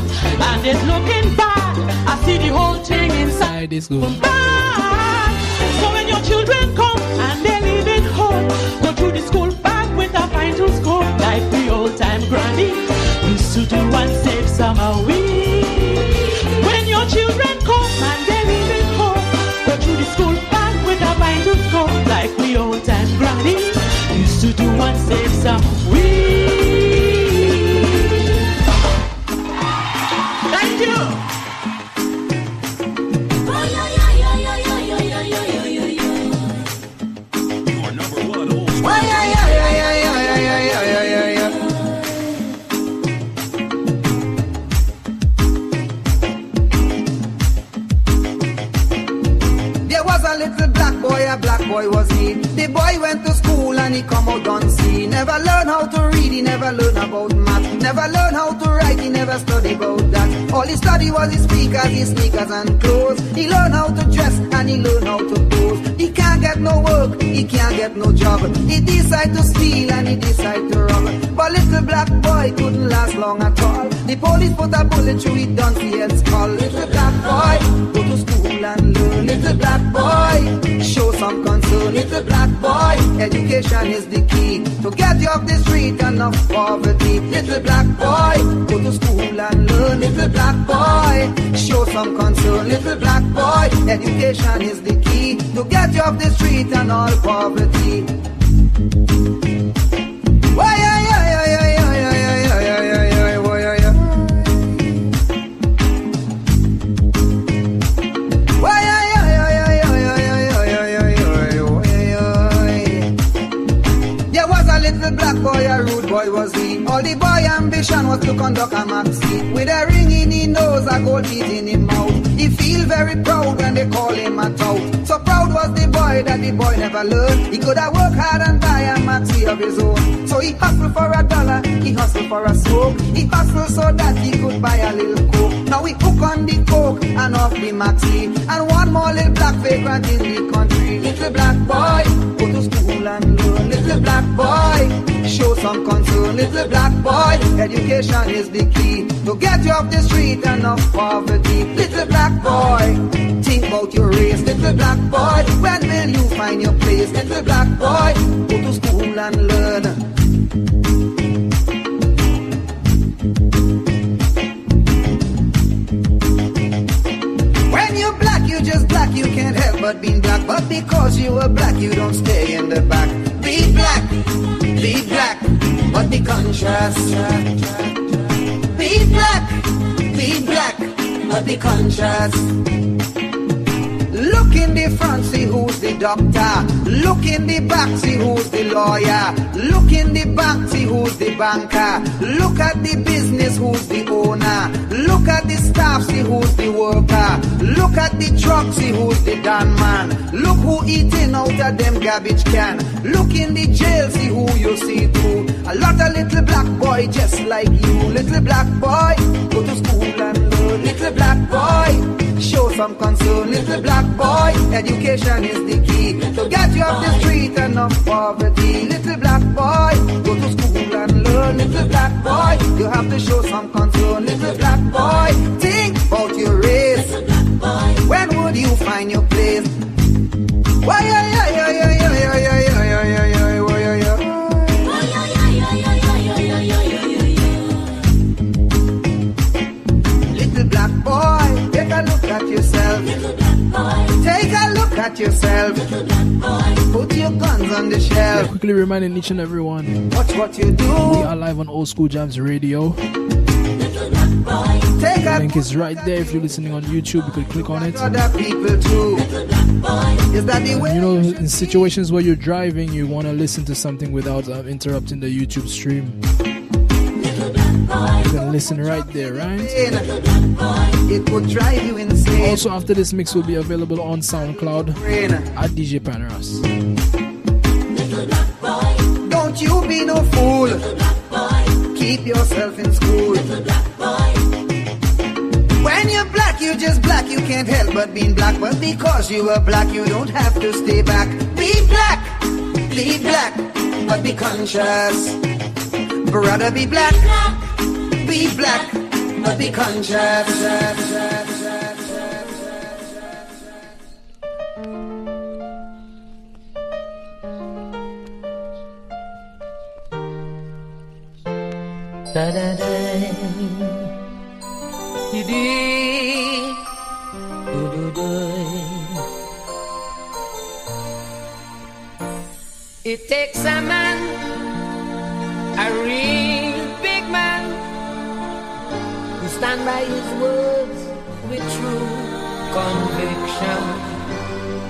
and it's looking bad. I see the whole thing inside this school bag. So when your children come and they leave it home, go through the school bag with a fine to school, like the old time granny used to do and save summer week. When your children come and they leave it home, go through the school bag with a fine to school, like the old time granny used to do and save summer week. Thank you. Your number one old school. There was a little black boy was he. The boy went to school and he come out unseen. Never learned how to read, he never learned about math. Never learned how to write, he never studied about that. All he studied was his speakers, his sneakers and clothes. He learned how to dress and he learned how to pose. He can't get no work, he can't get no job. He decide to steal and he decide to rob. But little black boy couldn't last long at all. The police put a bullet through his donkey head skull. Little black boy, go to school and learn. Little black boy, show some concern. Little black boy, education is the key to get you off the street and off poverty. Little black boy, go to school and learn. Little black boy, show some concern. Little black boy, education is the key to get you off the street and all poverty. Black boy, a rude boy was he. All the boy ambition was to conduct a maxi. With a ring in his nose, a gold teeth in his mouth. He feel very proud when they call him a tout. So proud was the boy that the boy never learned. He could have worked hard and buy a maxi of his own. So he hustled for $1, he hustled for a smoke. He hustled so that he could buy a little coke. Now we hook on the coke and off the maxi. And one more little black vagrant in the country. Little black boy, go to school and learn. Little black boy, show some concern. Little black boy, education is the key to get you off the street and off poverty. Little black boy, think about your race. Little black boy, when will you find your place? Little black boy, go to school and learn. When you're black, you just black. You can't help but being black. But because you are black, you don't stay in the back. Be black, but the contrast. Be black, but the contrast. Look in the front, see who's the doctor. Look in the back, see who's the lawyer. Look in the bank, see who's the banker. Look at the business, who's the owner. Look at the staff, see who's the worker. Look at the truck, see who's the damn man. Look who eating out of them garbage can. Look in the jail, see who you see through. A lot of little black boy just like you. Little black boy, go to school and learn. Little black boy, show some concern. Little black boy, education is the key to get you off the street and off poverty. Little black boy, go to school and learn. Little black boy, you have to show some concern. Little black boy, think about your race. When would you find your place? Why, little black boy, take a look at yourself. Take a look at yourself. Put your guns on the shelf. Yeah, quickly reminding each and everyone, watch what you do. We are live on Old School Jams Radio. The link is right there. If you're listening on YouTube, you could click on it. You know, in situations where you're driving, you want to listen to something without interrupting the YouTube stream. You can listen right there, right? It would drive you insane. Also, after this mix will be available on SoundCloud at DJ Panras. Don't you be no fool. Keep yourself in school. When you're black, you're just black. You can't help but being black. But because you are black, you don't have to stay back. Be black, leave black, but be conscious. Brother, be black, be black, but be conscious. It takes a man, a real big man, who stand by his words with true conviction.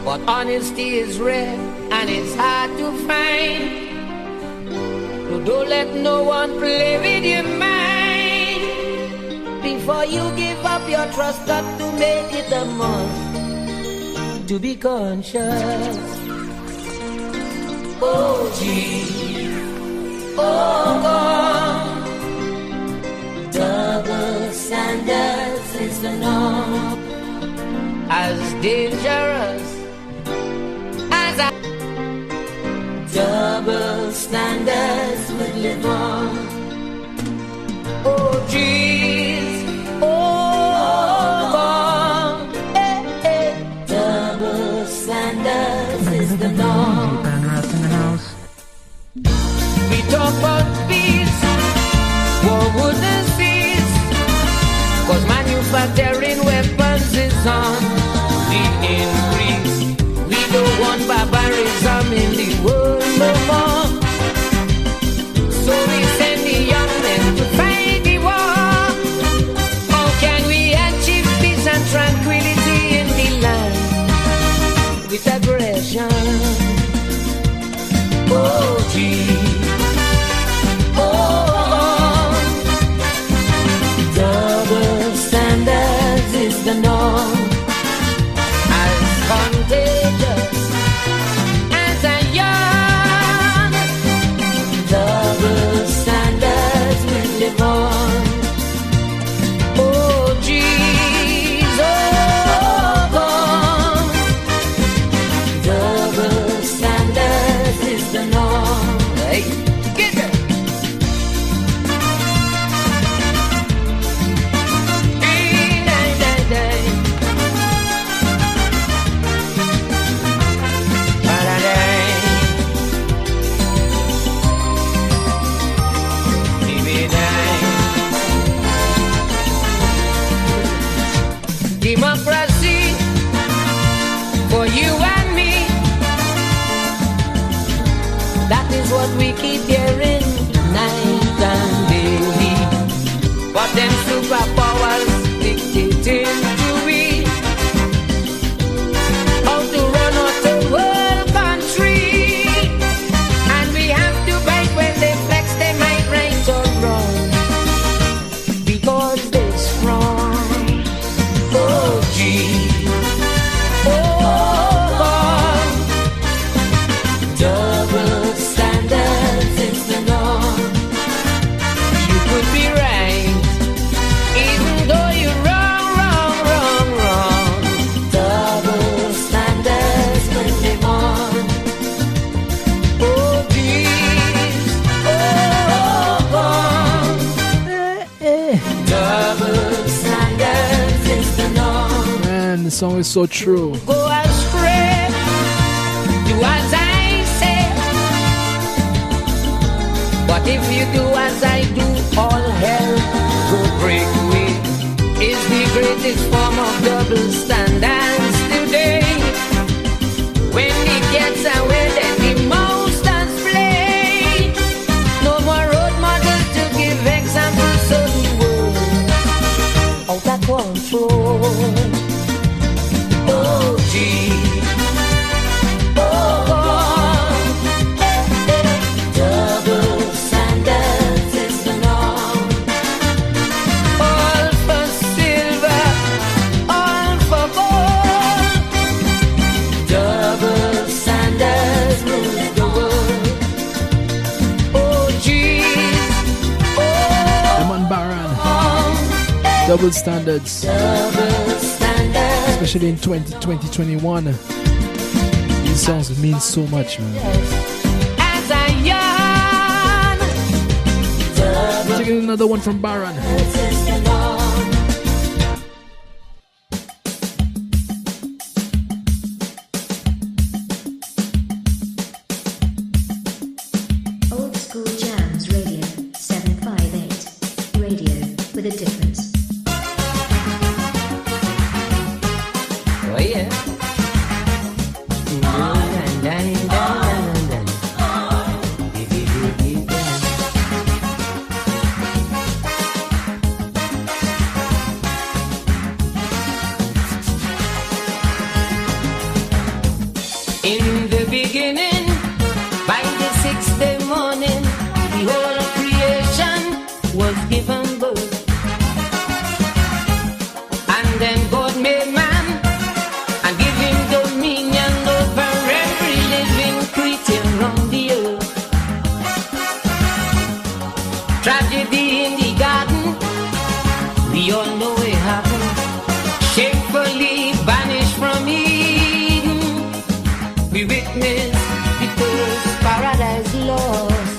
But honesty is rare and it's hard to find. So don't let no one play with your mind. Before you give up your trust, got to make it a must to be conscious. Oh gee, oh God, double standards is the norm. As dangerous as I double standards would live on. Oh geez, oh God, double standards is the norm. We talk about peace, war wouldn't cease, 'cause manufacturing weapons is on the increase. We don't want barbarism in the world no more. So we send the young men to fight the war. How can we achieve peace and tranquility in the land with aggression? Oh gee, oh, double standards is the norm. As contagious as a yarn, double standards will live on. Oh geez, oh God, double standards is the norm. Hey, get it. Democracy for you and me. That is what we keep hearing night and day. But them superpowers dictating to we how to run out the world country. And we have to bite when they flex, they might right or wrong, because they're strong. Oh gee, oh God, double standards is the norm. You could be right, the song is so true. Go astray, do as I say. But if you do as I do, all hell will break away. Is the greatest form of double standards today. When it gets away, then the monsters play. No more role models to give examples, so the world out of control. Oh, gee. Oh, God. Double standards is the norm. All for silver, all for gold. Double standards rule the world. Oh, geez. Oh, I'm on Baron. Double standards. double standards. Especially in 2021. These songs mean so much, man. As I yawn, double Taking another one from Baron. is the norm. Old School Jams Radio 758. Radio with a difference. Oh yeah. In the beginning, by the sixth day morning, the whole of creation was given birth. And then God made man and give him dominion over every living creature on the earth. Tragedy in the garden, we all know it happened. Shamefully banished from Eden, we witness the first paradise lost.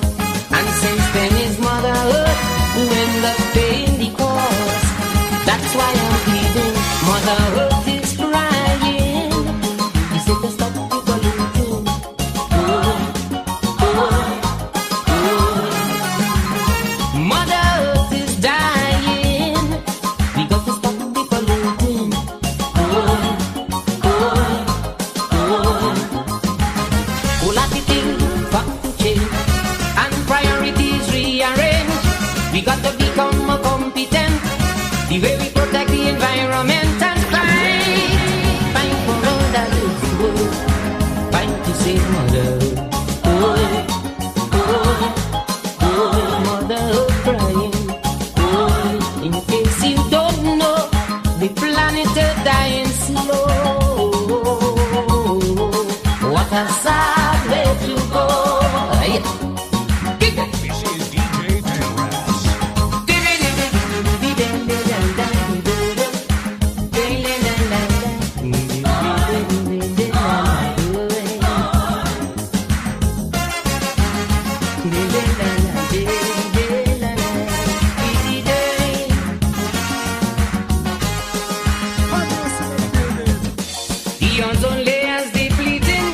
And since then his motherhood who end up paying the cost. That's why I'm pleading, motherhood is crying. You said to stop the polluting. Motherhood is dying. We got to stop the polluting. Whole attitude got to change and priorities rearrange. We got to become more competent. The way we protect the environment and fight for all that is good. Fight to save motherhood. Motherhood crying. In case you don't know, the planet is dying slow. What a sad way to go. This is DJ Panras. The ozone layers depleting,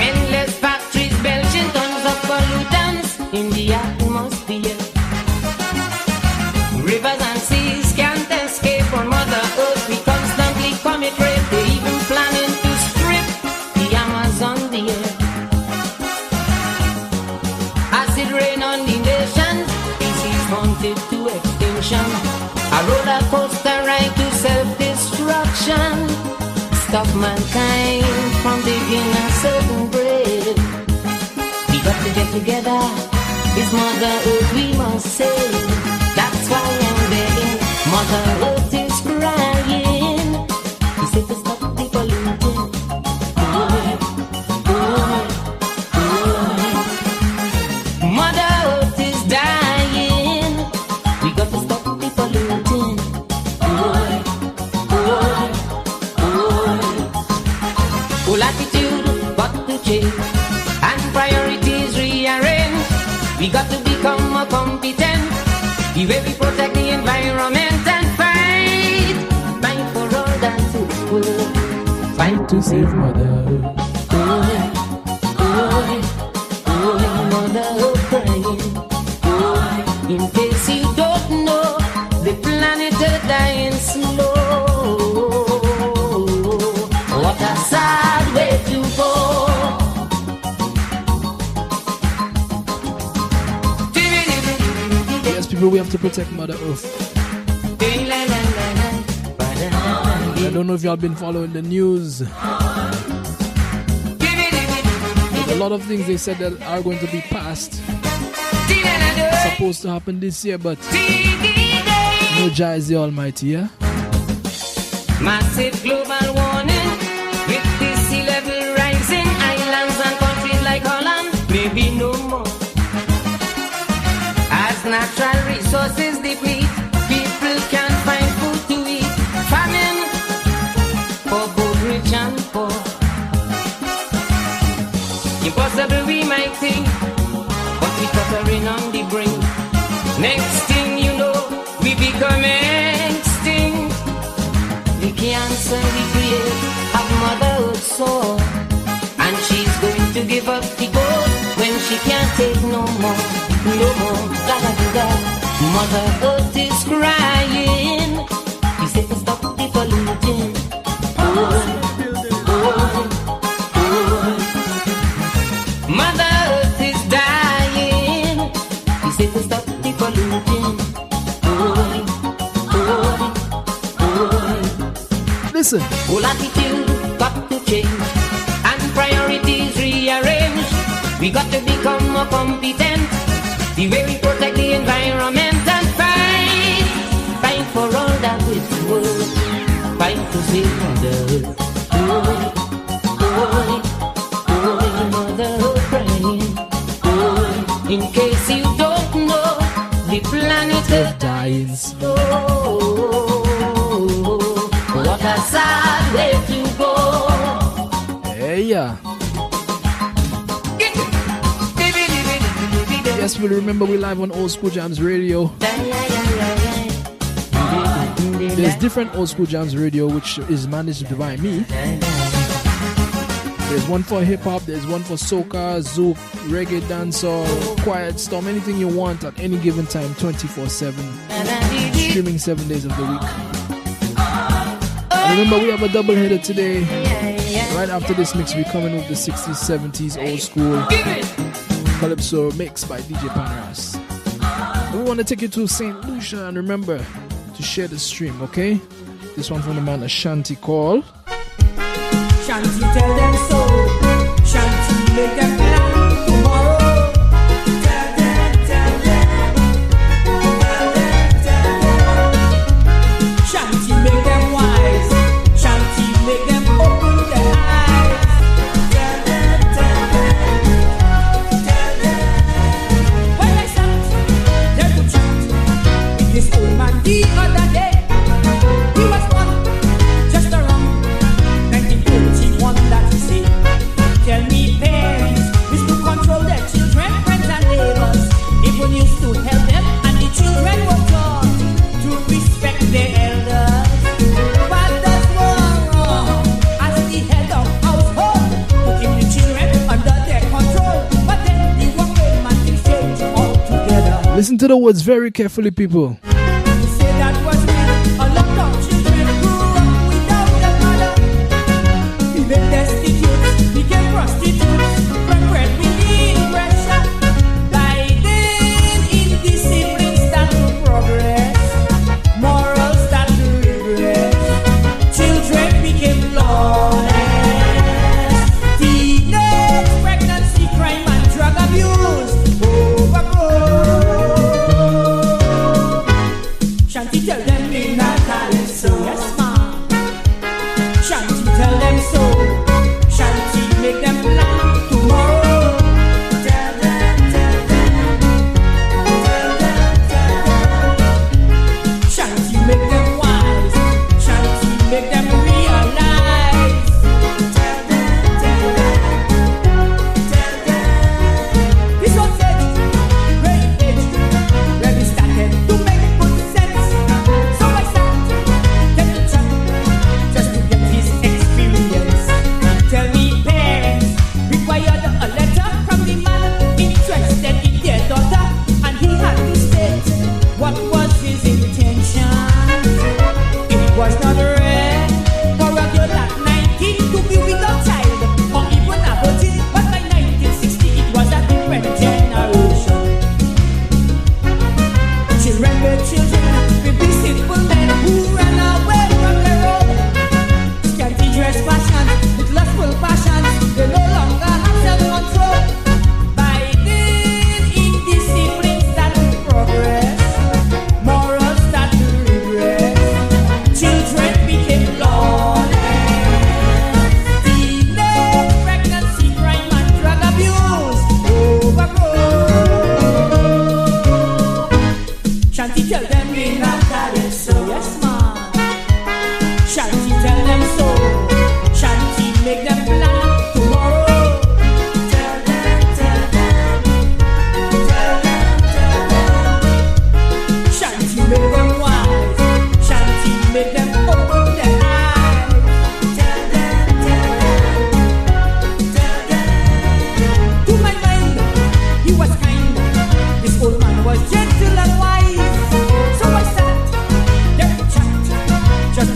endless factories belching tons of pollutants in the atmosphere. Rivers and seas can't escape from Mother Earth. We constantly commit rape. They even planning to strip the Amazon bare. Acid rain on the nations, species haunted to extinction. A roller coaster ride to self-destruction. Stop mankind from digging a certain grave. We got to get together. It's Mother Earth we must save. That's why I'm begging. Mother Earth is crying. We say to stop the polluting. Mother Earth is dying. We got to stop the polluting. Whole attitude got to change and priorities rearrange. We got to become more competent. The way we protect the environment and fight for all that is good. to save mother. Mother crying. In case you don't know, the planet is dying slow. What a sad way to go. Yes, people, we have to protect Mother Earth. I don't know if y'all been following the news. A lot of things they said that are going to be passed. Supposed to happen this year, but no Jah is the Almighty, yeah? Massive global warning with the sea level rising, islands and countries like Holland, maybe no more. As natural resources deplete, people can't find food to eat. Famine for both rich and poor. Impossible we might think, but we tottering on the brink. Next thing you know, we become extinct. The cancer we create have Mother Earth sore, and she's going to give up the ghost when she can't take no more, no more. Da-da-da-da. Mother Earth is crying. He said to stop the polluting. Mother Earth is dying. He said to stop the polluting. Listen. Whole attitude got to change and priorities rearrange. We got to become more competent. The way we protect the environment and fight for all that is worth. Fight to save Mother Earth. Mother Earth crying. In case you don't know, the planet is dying slow. What a sad way to go. Hey, yeah. Yes, we'll remember we live on Old School Jams Radio. There's different Old School Jams Radio which is managed by me. There's one for hip-hop, there's one for soca, zouk, reggae, dancehall, quiet storm, anything you want at any given time, 24/7. Streaming 7 days of the week. And remember, we have a double header today. Right after this mix, we're coming with the 60s, 70s, old school Calypso mix by DJ Panras. And we want to take you to St. Lucian, and remember to share the stream, okay? This one from the man Ashanti call. Shanty tell them so. Shanty make them plan tomorrow. Tell them. Tell them. Shanty make them wise. Shanty make them open their eyes. Tell them. When I start, they could chant. This old man the other day, he was born just around 1921 that he said. Tell me parents used to control their children, friends and neighbors. Even used to help them, and the children were taught to respect their elders. Fathers were wrong as the head of household to keep the children under their control. But then the working man things changed altogether. Listen to the words very carefully, people. Say that was when a lot of children grew up without their mother. Even destitute became prostitutes from breadwinning pressure. By then, indiscipline started to progress, morals started to regress. Children became lawless. Teenage pregnancy, crime and drug abuse overgrown.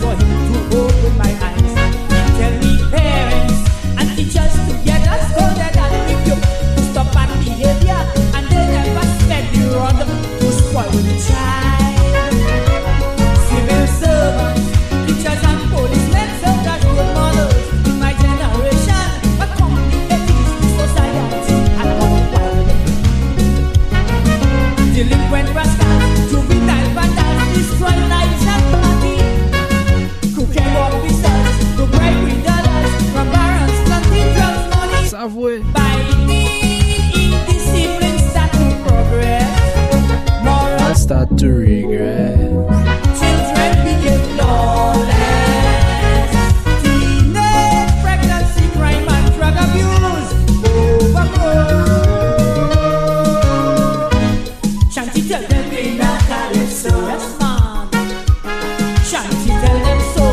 for him to open my eyes. He tell me parents and teachers together scolded and rebuked to stop bad behavior, and they never spent the rod to spoil the child. Civil servants, teachers and policemen served as role models in my generation, but complicating the society and unwild. Delinquent rascals, juvenile vandals, destroy lives and property. Crooked officers to bribe with dollars from barons, planting drugs, money. By the indiscipline start to progress. Moral I start to regret. children became lawless. Teenage pregnancy, crime and drug abuse overgrown. Shanty tell them in a Calypso. Yes, man. Shanty tell them so.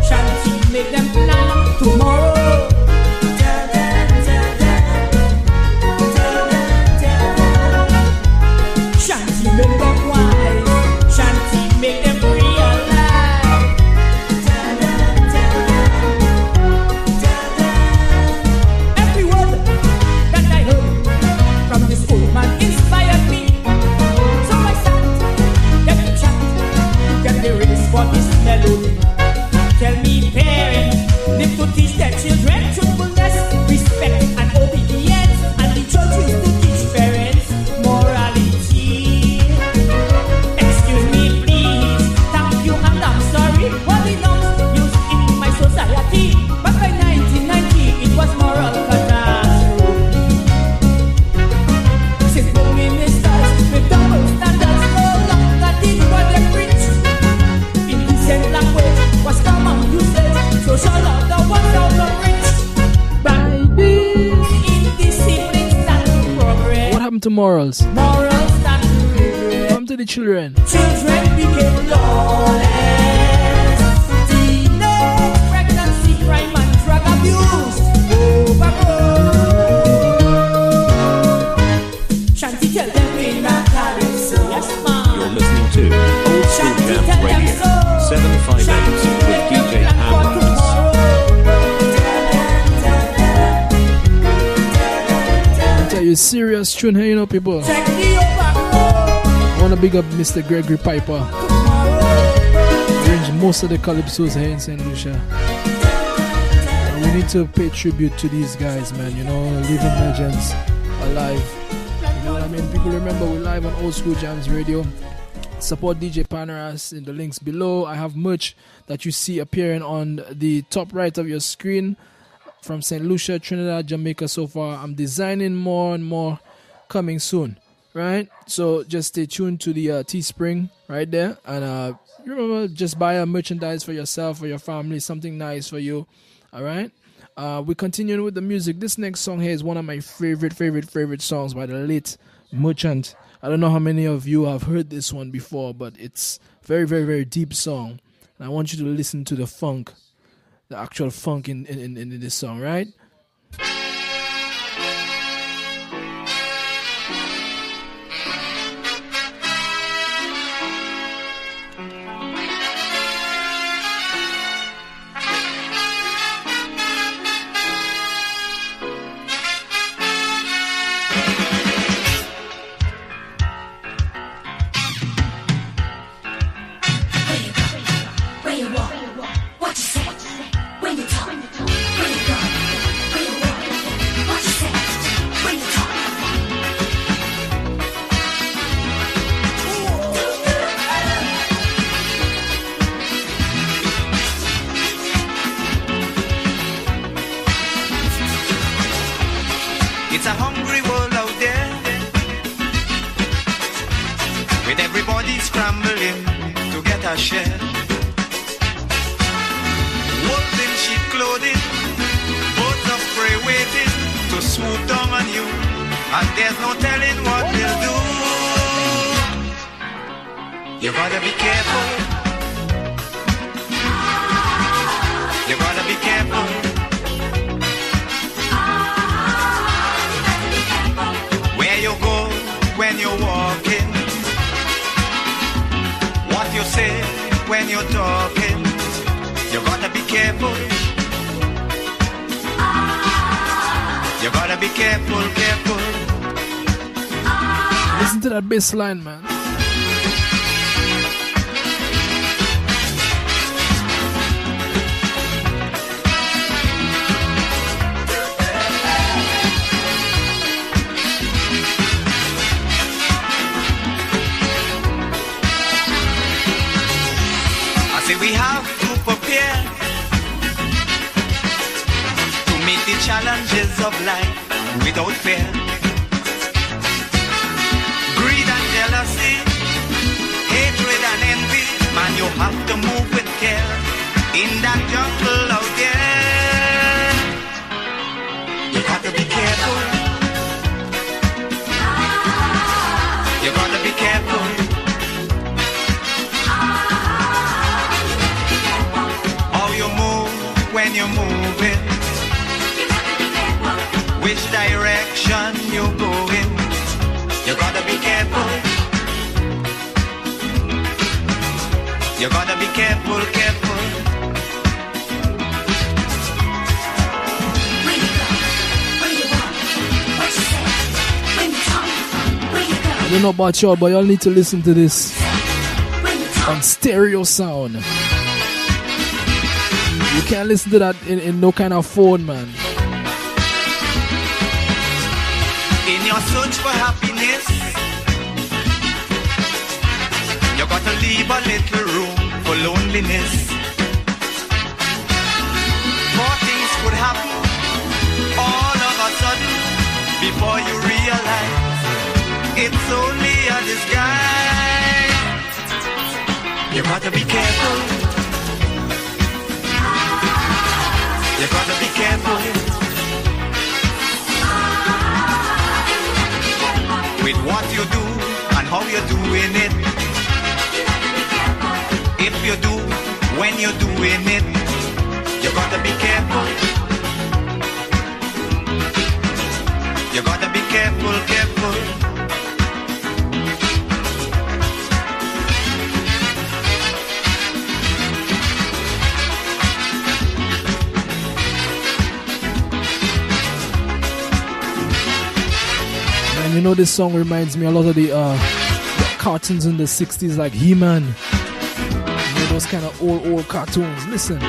Shanty make them plan tomorrow. Tell them, tell them. Tell them, tell them. Shanty make them wise. Shanty make them realize. Tell them, tell them. Tell them. Every word that I heard from this old man inspired me. So I sat, get the chat, get the race for this melody. Tell me parents, live to teach their children truthfulness, respect and obedience, and the church used to teach parents morality. Excuse me please, thank you and I'm sorry for the norms used in my society, but by 1990 it was moral catastrophe. Simple ministers with double standards no longer did what they preach. Indecent language was common usage, social order was out of reach. By this indiscipline start to progress. What happened to morals? Morals start to regret. What happened to the children? Children became lawless. Teenage pregnancy, crime and drug abuse overgrown. Shanty tell them in a Calypso. Yes, man. You're listening to Old School Jam Radio 758 with DJ Panras. I tell you, serious tune here, you know, people. Check the overgrown. I want to big up Mr. Gregory Piper. Arranged most of the Calypsos here in St. Lucia. And we need to pay tribute to these guys, man. You know, living legends, alive. You know what I mean? People remember we're live on Old School Jams Radio. Support DJ Panras in the links below. I have merch that you see appearing on the top right of your screen from St. Lucia, Trinidad, Jamaica so far. I'm designing more and more coming soon, right? So just stay tuned to the Teespring right there. And remember, just buy a merchandise for yourself, for your family, something nice for you, all right? We're continuing with the music. This next song here is one of my favorite songs by the late Merchant. I don't know how many of you have heard this one before, but it's very deep song. And I want you to listen to the funk, the actual funk in this song, right? It's a hungry world out there, with everybody scrambling to get a share. Wolves in sheep clothing, birds of prey waiting to swoop down on you, and there's no telling what they'll do. You gotta be careful. You gotta be careful. Where you go when you're walking, what you say when you're talking. Listen to that bass line, man. We have to prepare to meet the challenges of life without fear. Greed and jealousy, hatred and envy, man, you have to move with care in that jungle out there. You got to be careful. You got to be careful. When you're moving, which direction you're going, you gotta be careful. You gotta be careful, careful. Where you go? Where you want? What you say? When you talk? Where you go? I don't know about y'all, but y'all need to listen to this on stereo sound. You can't listen to that in no kind of phone, man. In your search for happiness, you gotta leave a little room for loneliness. More things could happen all of a sudden before you realize it's only a disguise. You gotta be careful. You gotta be careful with what you do and how you're doing it. If you do, when you're doing it, you gotta be careful. You gotta be careful, careful. And you know, this song reminds me a lot of the cartoons in the 60s, like He-Man. You know, those kind of old cartoons. Listen.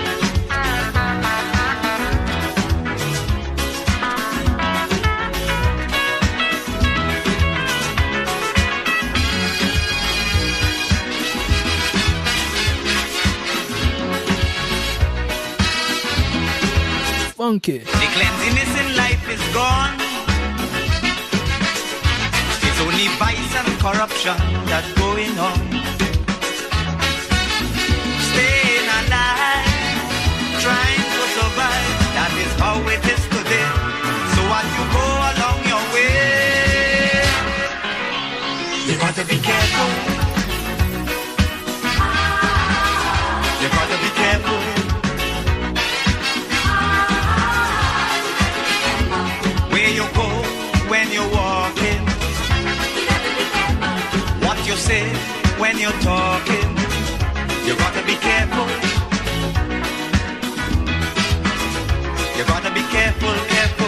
Funky. The cleanliness in life is gone. It's only vice and corruption that's going on. Staying alive, trying to survive, that is how it is today. So as you go along your way, you got to be careful. You got to be careful. Where you go when you're walking, what you say when you're talking, you gotta be careful. You gotta be careful, careful.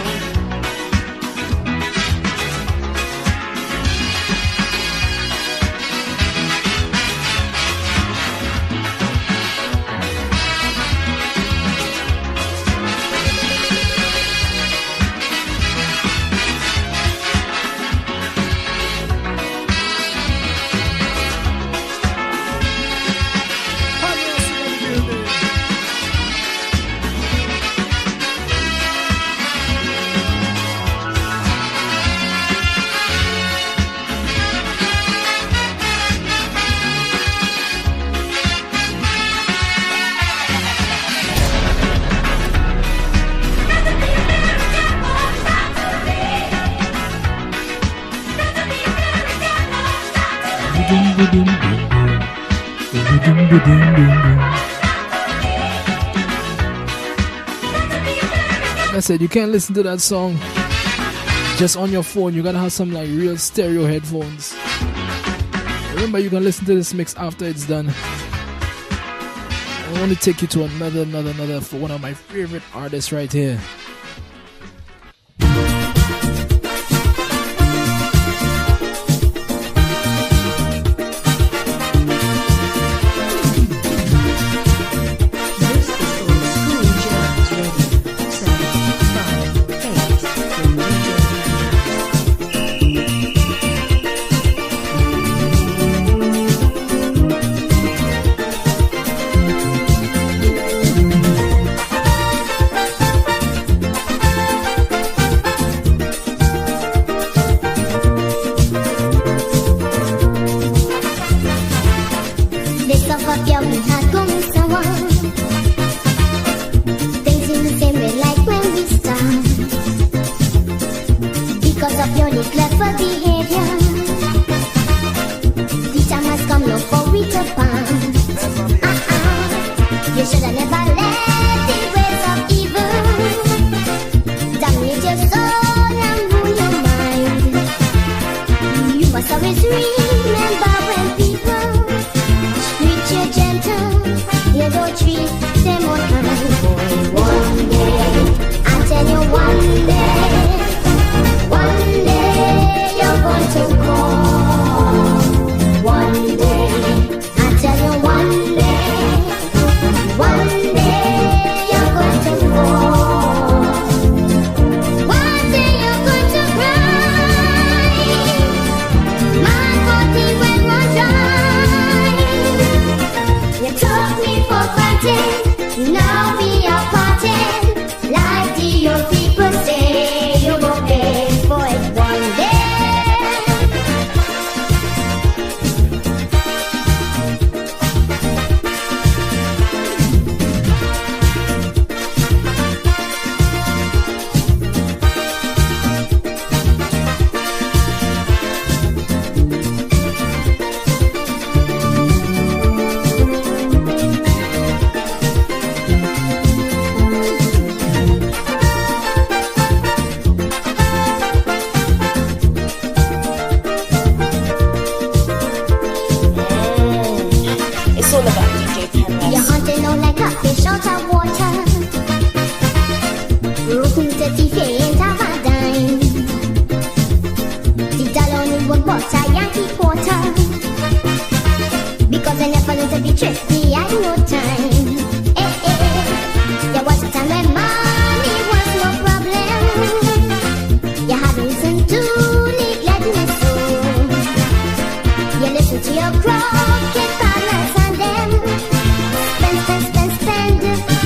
Like I said, you can't listen to that song just on your phone. You gotta have some like real stereo headphones. Remember, you can listen to this mix after it's done. I want to take you to another for one of my favorite artists right here. never let the ways of evil dominate your soul and rule your mind. You must always remember when people treat you gentle, you don't treat them unkind. One day, I tell you one day you're going to call. One day, I tell you one day you're going to fall. One day you're going to cry. My body will run dry. You took me for granted, now we are parted. Like the old people say, you will pay for it one day. It's all about DJ Panras. You're hunting out like a fish out of water. Rooted if you ain't have a dime. The dollar only one but a Yankee quarter. Because I never learned to be thrifty, I had no time. There was a time when money was no problem. You had reason to neglect me so. You listen to your crooked partners and them. Spend.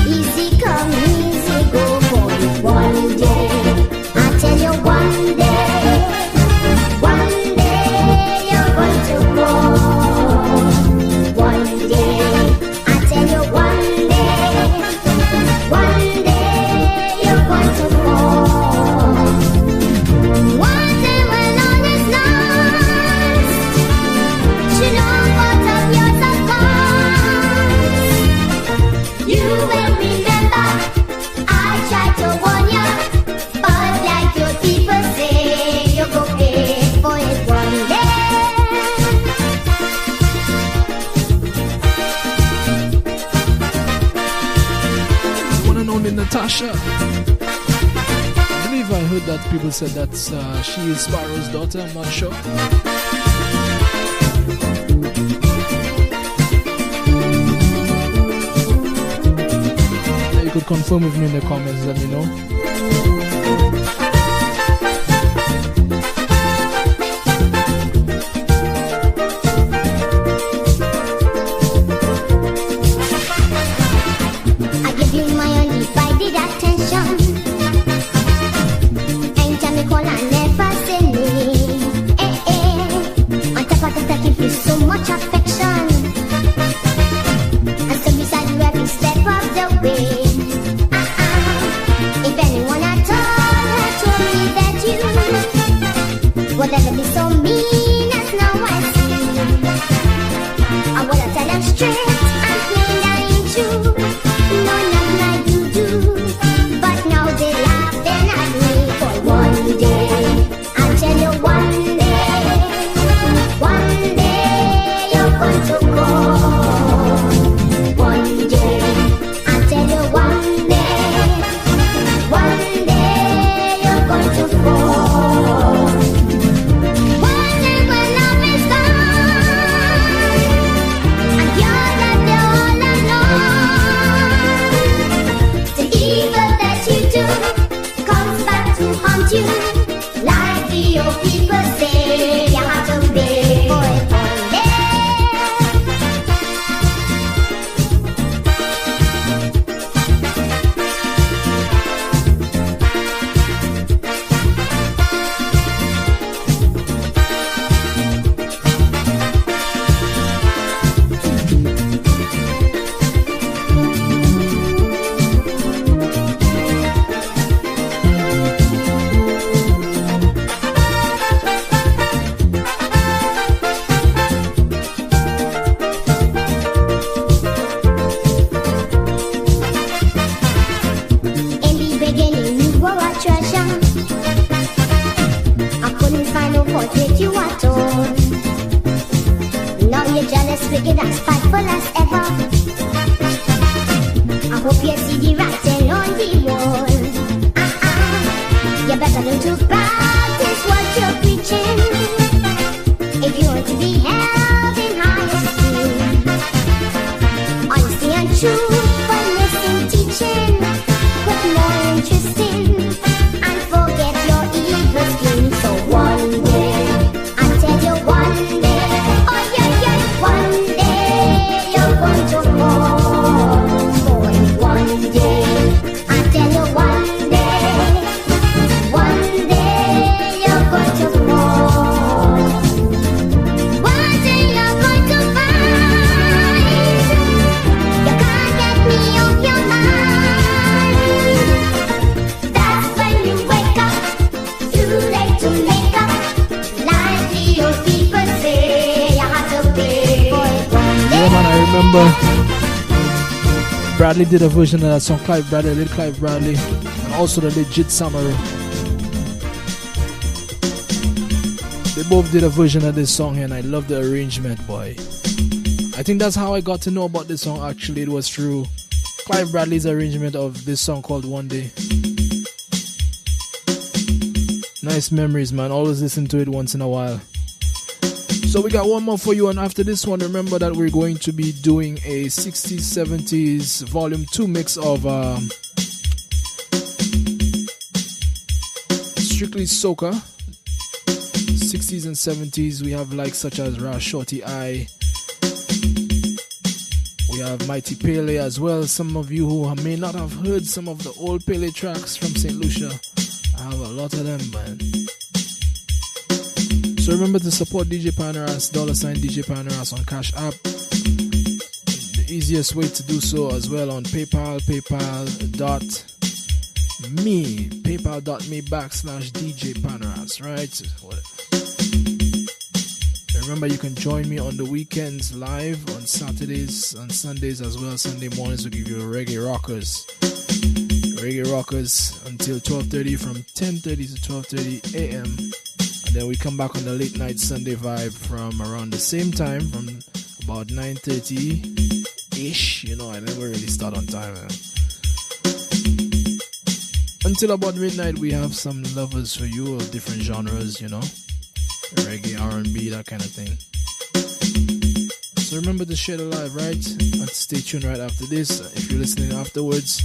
Easy come, easy go for you. One day, I tell you one day you're going to go. One day, I tell you one day you're going to go. One day when all is lost, you know what of yours are gone. You will remember, I tried to warn you, but like your people say, you go pay for it one day. One and only Natasha. I believe I heard that people said that she is Sparrow's daughter, I'm not sure. You could confirm with me in the comments, let me know. I give you my undivided attention. Anytime you call, I never say me. On top of that, I give you so much affection. And so beside you every step of the way. If anyone at all had told me that you reggae that's spiteful as ever. I hope you see the writing on the wall. You better learn to practice what you're preaching if you want to be held in high esteem. Honesty and truthfulness in teaching, put more interest in and forget your evil scheme. So one day, I tell you one day, oh yeah, one day you're going to fall. Boy, one day, I tell you one day you're going to fall. One day you're going to find you can't get me off your mind. That's when you wake up, too late to make up. Like the old people say, you have to pay for it one day. Yeah, man, I remember Bradley did a version of that song. Clive Bradley, and also the legit Samaru. They both did a version of this song here, and I love the arrangement, boy. I think that's how I got to know about this song. Actually, it was through Clive Bradley's arrangement of this song called One Day. Nice memories, man. Always listen to it once in a while. So we got one more for you, and after this one, remember that we're going to be doing a 60s, 70s volume 2 mix of strictly soca. 60s and 70s, we have like such as Ra Shorty I. We have Mighty Pele as well. Some of you who may not have heard some of the old Pele tracks from St. Lucia, I have a lot of them, man. So remember to support DJ Panras, $sign DJ Panras on Cashapp. The easiest way to do so as well on PayPal, paypal.me/DJ Panras, right? Remember, you can join me on the weekends live on Saturdays and Sundays as well. Sunday mornings will give you Reggae Rockers until 12:30, from 10:30 to 12:30 a.m. And then we come back on the late night Sunday vibe from around the same time, from about 9:30-ish. You know, I never really start on time, man. Until about midnight, we have some lovers for you of different genres, you know. Reggae, R&B, that kind of thing. So remember to share the live, right? And stay tuned right after this. If you're listening afterwards,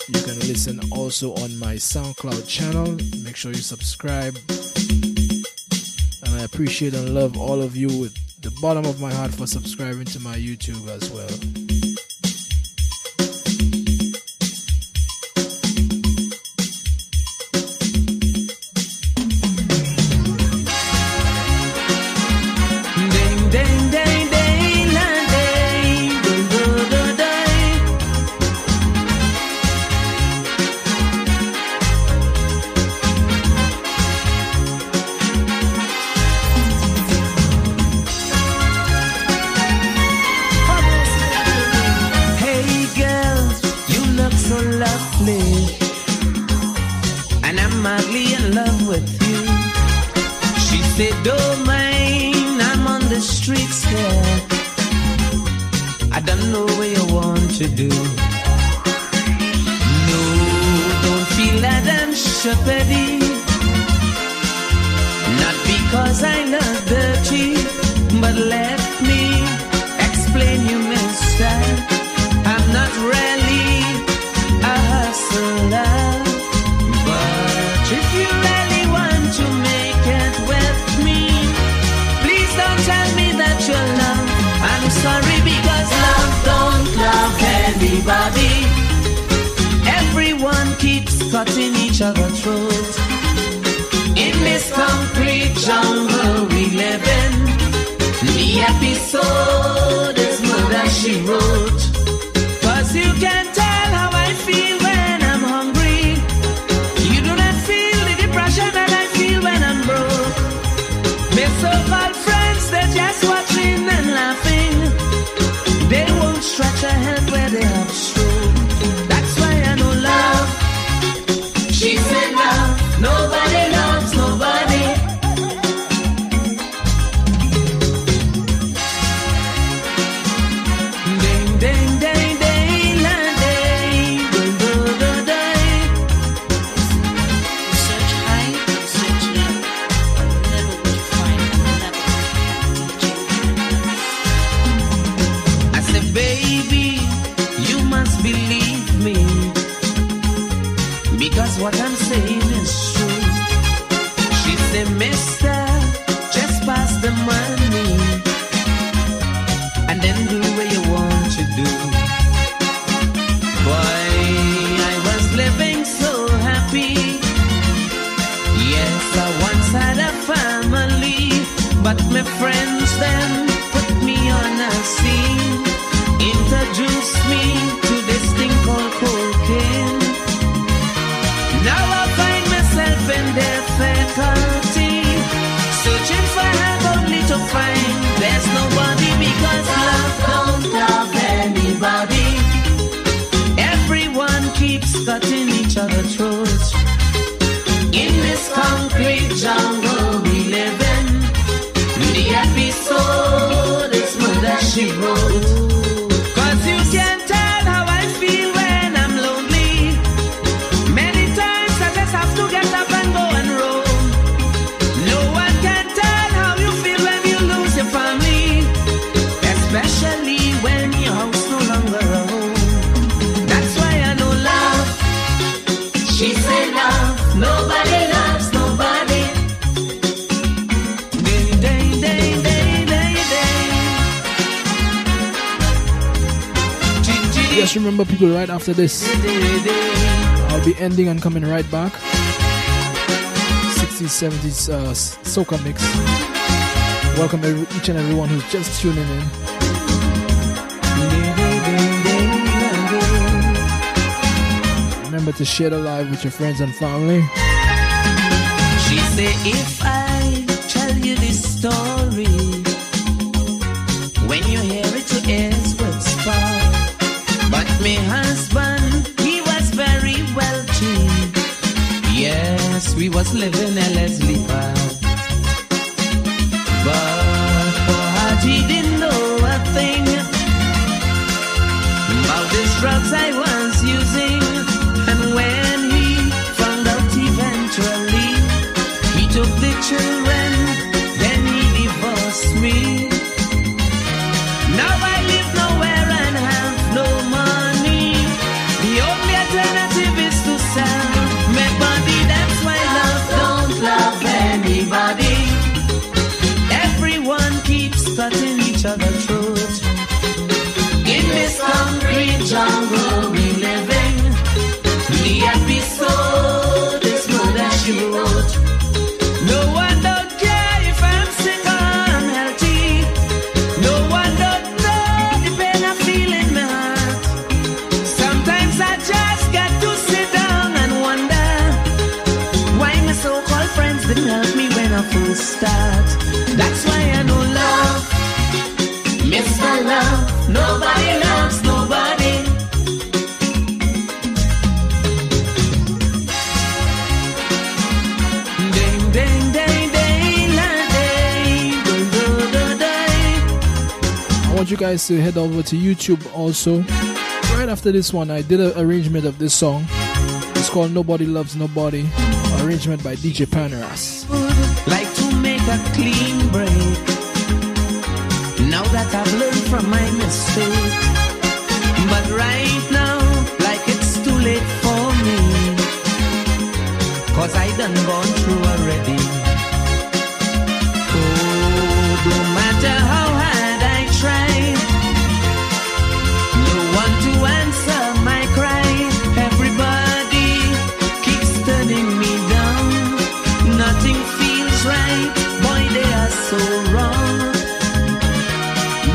you can listen also on my SoundCloud channel. Make sure you subscribe. And I appreciate and love all of you with the bottom of my heart for subscribing to my YouTube as well. Cutting each other's throats. In this concrete jungle we live in, the episode is murder she wrote. Cause you can tell how I feel when I'm hungry. You do not feel the depression that I feel when I'm broke. My so-called friends, they're just watching and laughing. They won't stretch a hand where they have stroke. That's why I know love. She said love, nobody loves nobody. 'cause what I'm saying is true. She said, mister, just pass the money and then do what you want to do. Boy, I was living so happy. Yes, I once had a family, but my friends then put me on a scene, introduced me to this thing called cocaine. Now I find myself in difficulty, searching for help only to find there's nobody, because love don't love anybody. Everyone keeps cutting each other's throats. In this concrete jungle we live in, the episode is murder she wrote. 'Cause you can tell how I feel when I'm lonely. Many times I just have to get up and go and roam. No one can tell how you feel when you lose your family, especially when your house no longer a home. That's why I know love. She said love, nobody loves nobody. Day, day, day, day, day, day. Just remember, people, right after this, I'll be ending and coming right back. 60s, 70s soca mix. Welcome each and everyone who's just tuning in. Remember to share the live with your friends and family. She said, if I tell you this story, when you hear it, your ears will spark. But my husband, he was very wealthy. Yes, we was living in Leslie Park. But for heart, he didn't know a thing about these drugs I was using. And when he found out eventually, he took the children, then he divorced me. Now I live nowhere and have no money. The only alternative is to sell my body. That's why love don't love anybody. Everyone keeps cutting each other's throats. In this concrete jungle we live in, the episode is murder she wrote. No one don't care if I'm sick or unhealthy. No one don't know the pain I feel in my heart. Sometimes I just get to sit down and wonder why my so-called friends didn't help me when I first start. That's why I know love, Mr. Love, nobody loves nobody. I want you guys to head over to YouTube also. Right after this one, I did an arrangement of this song. It's called Nobody Loves Nobody, arrangement by DJ Panras. Like to make a clean break, now that I've learned from my mistake. But right now, like it's too late for me, 'cause I done gone through already. Oh, no matter how hard I try, no one to answer my cry. Everybody keeps turning me down. Nothing feels right, boy, they are so wrong.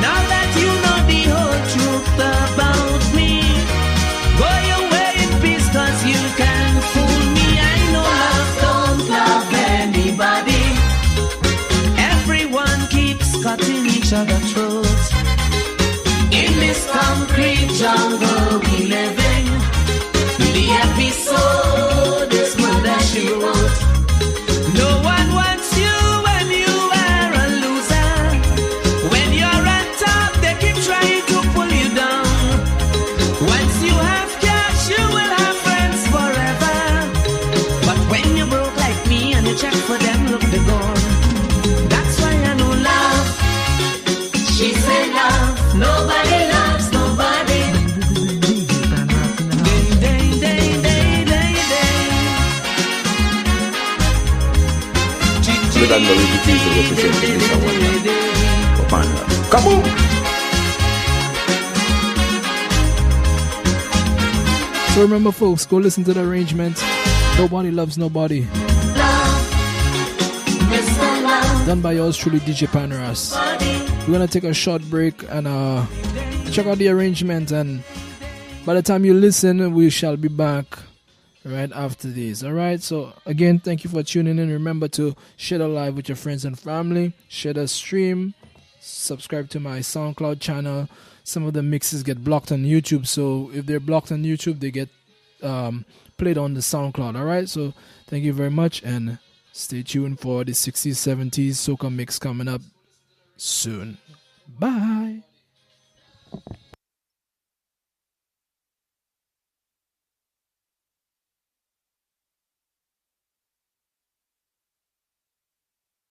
Now that you know the whole truth about me, go your way in peace, 'cause you can fool me. I know love don't love anybody. Everyone keeps cutting each other's throats. In this concrete jungle we live in, the episode is murder she wrote. No one wants you when you are a loser. When you're on top, they keep trying to pull you down. Once you have cash, you will have friends forever. But when you're broke like me and you check for them, look, they're gone. That's why I know love. She said love, nobody loves nobody. and the Ricky representing this one. For Panras. Come on! So remember, folks, go listen to the arrangement. Nobody Loves Nobody. Done by yours truly, DJ Panras. We're gonna take a short break and check out the arrangement, and by the time you listen, we shall be back right after this. Alright, so again, thank you for tuning in. Remember to share the live with your friends and family, share the stream, subscribe to my SoundCloud channel. Some of the mixes get blocked on YouTube, so if they're blocked on YouTube, they get played on the SoundCloud. Alright, so thank you very much, and stay tuned for the 60s, 70s soca mix coming up soon. Bye.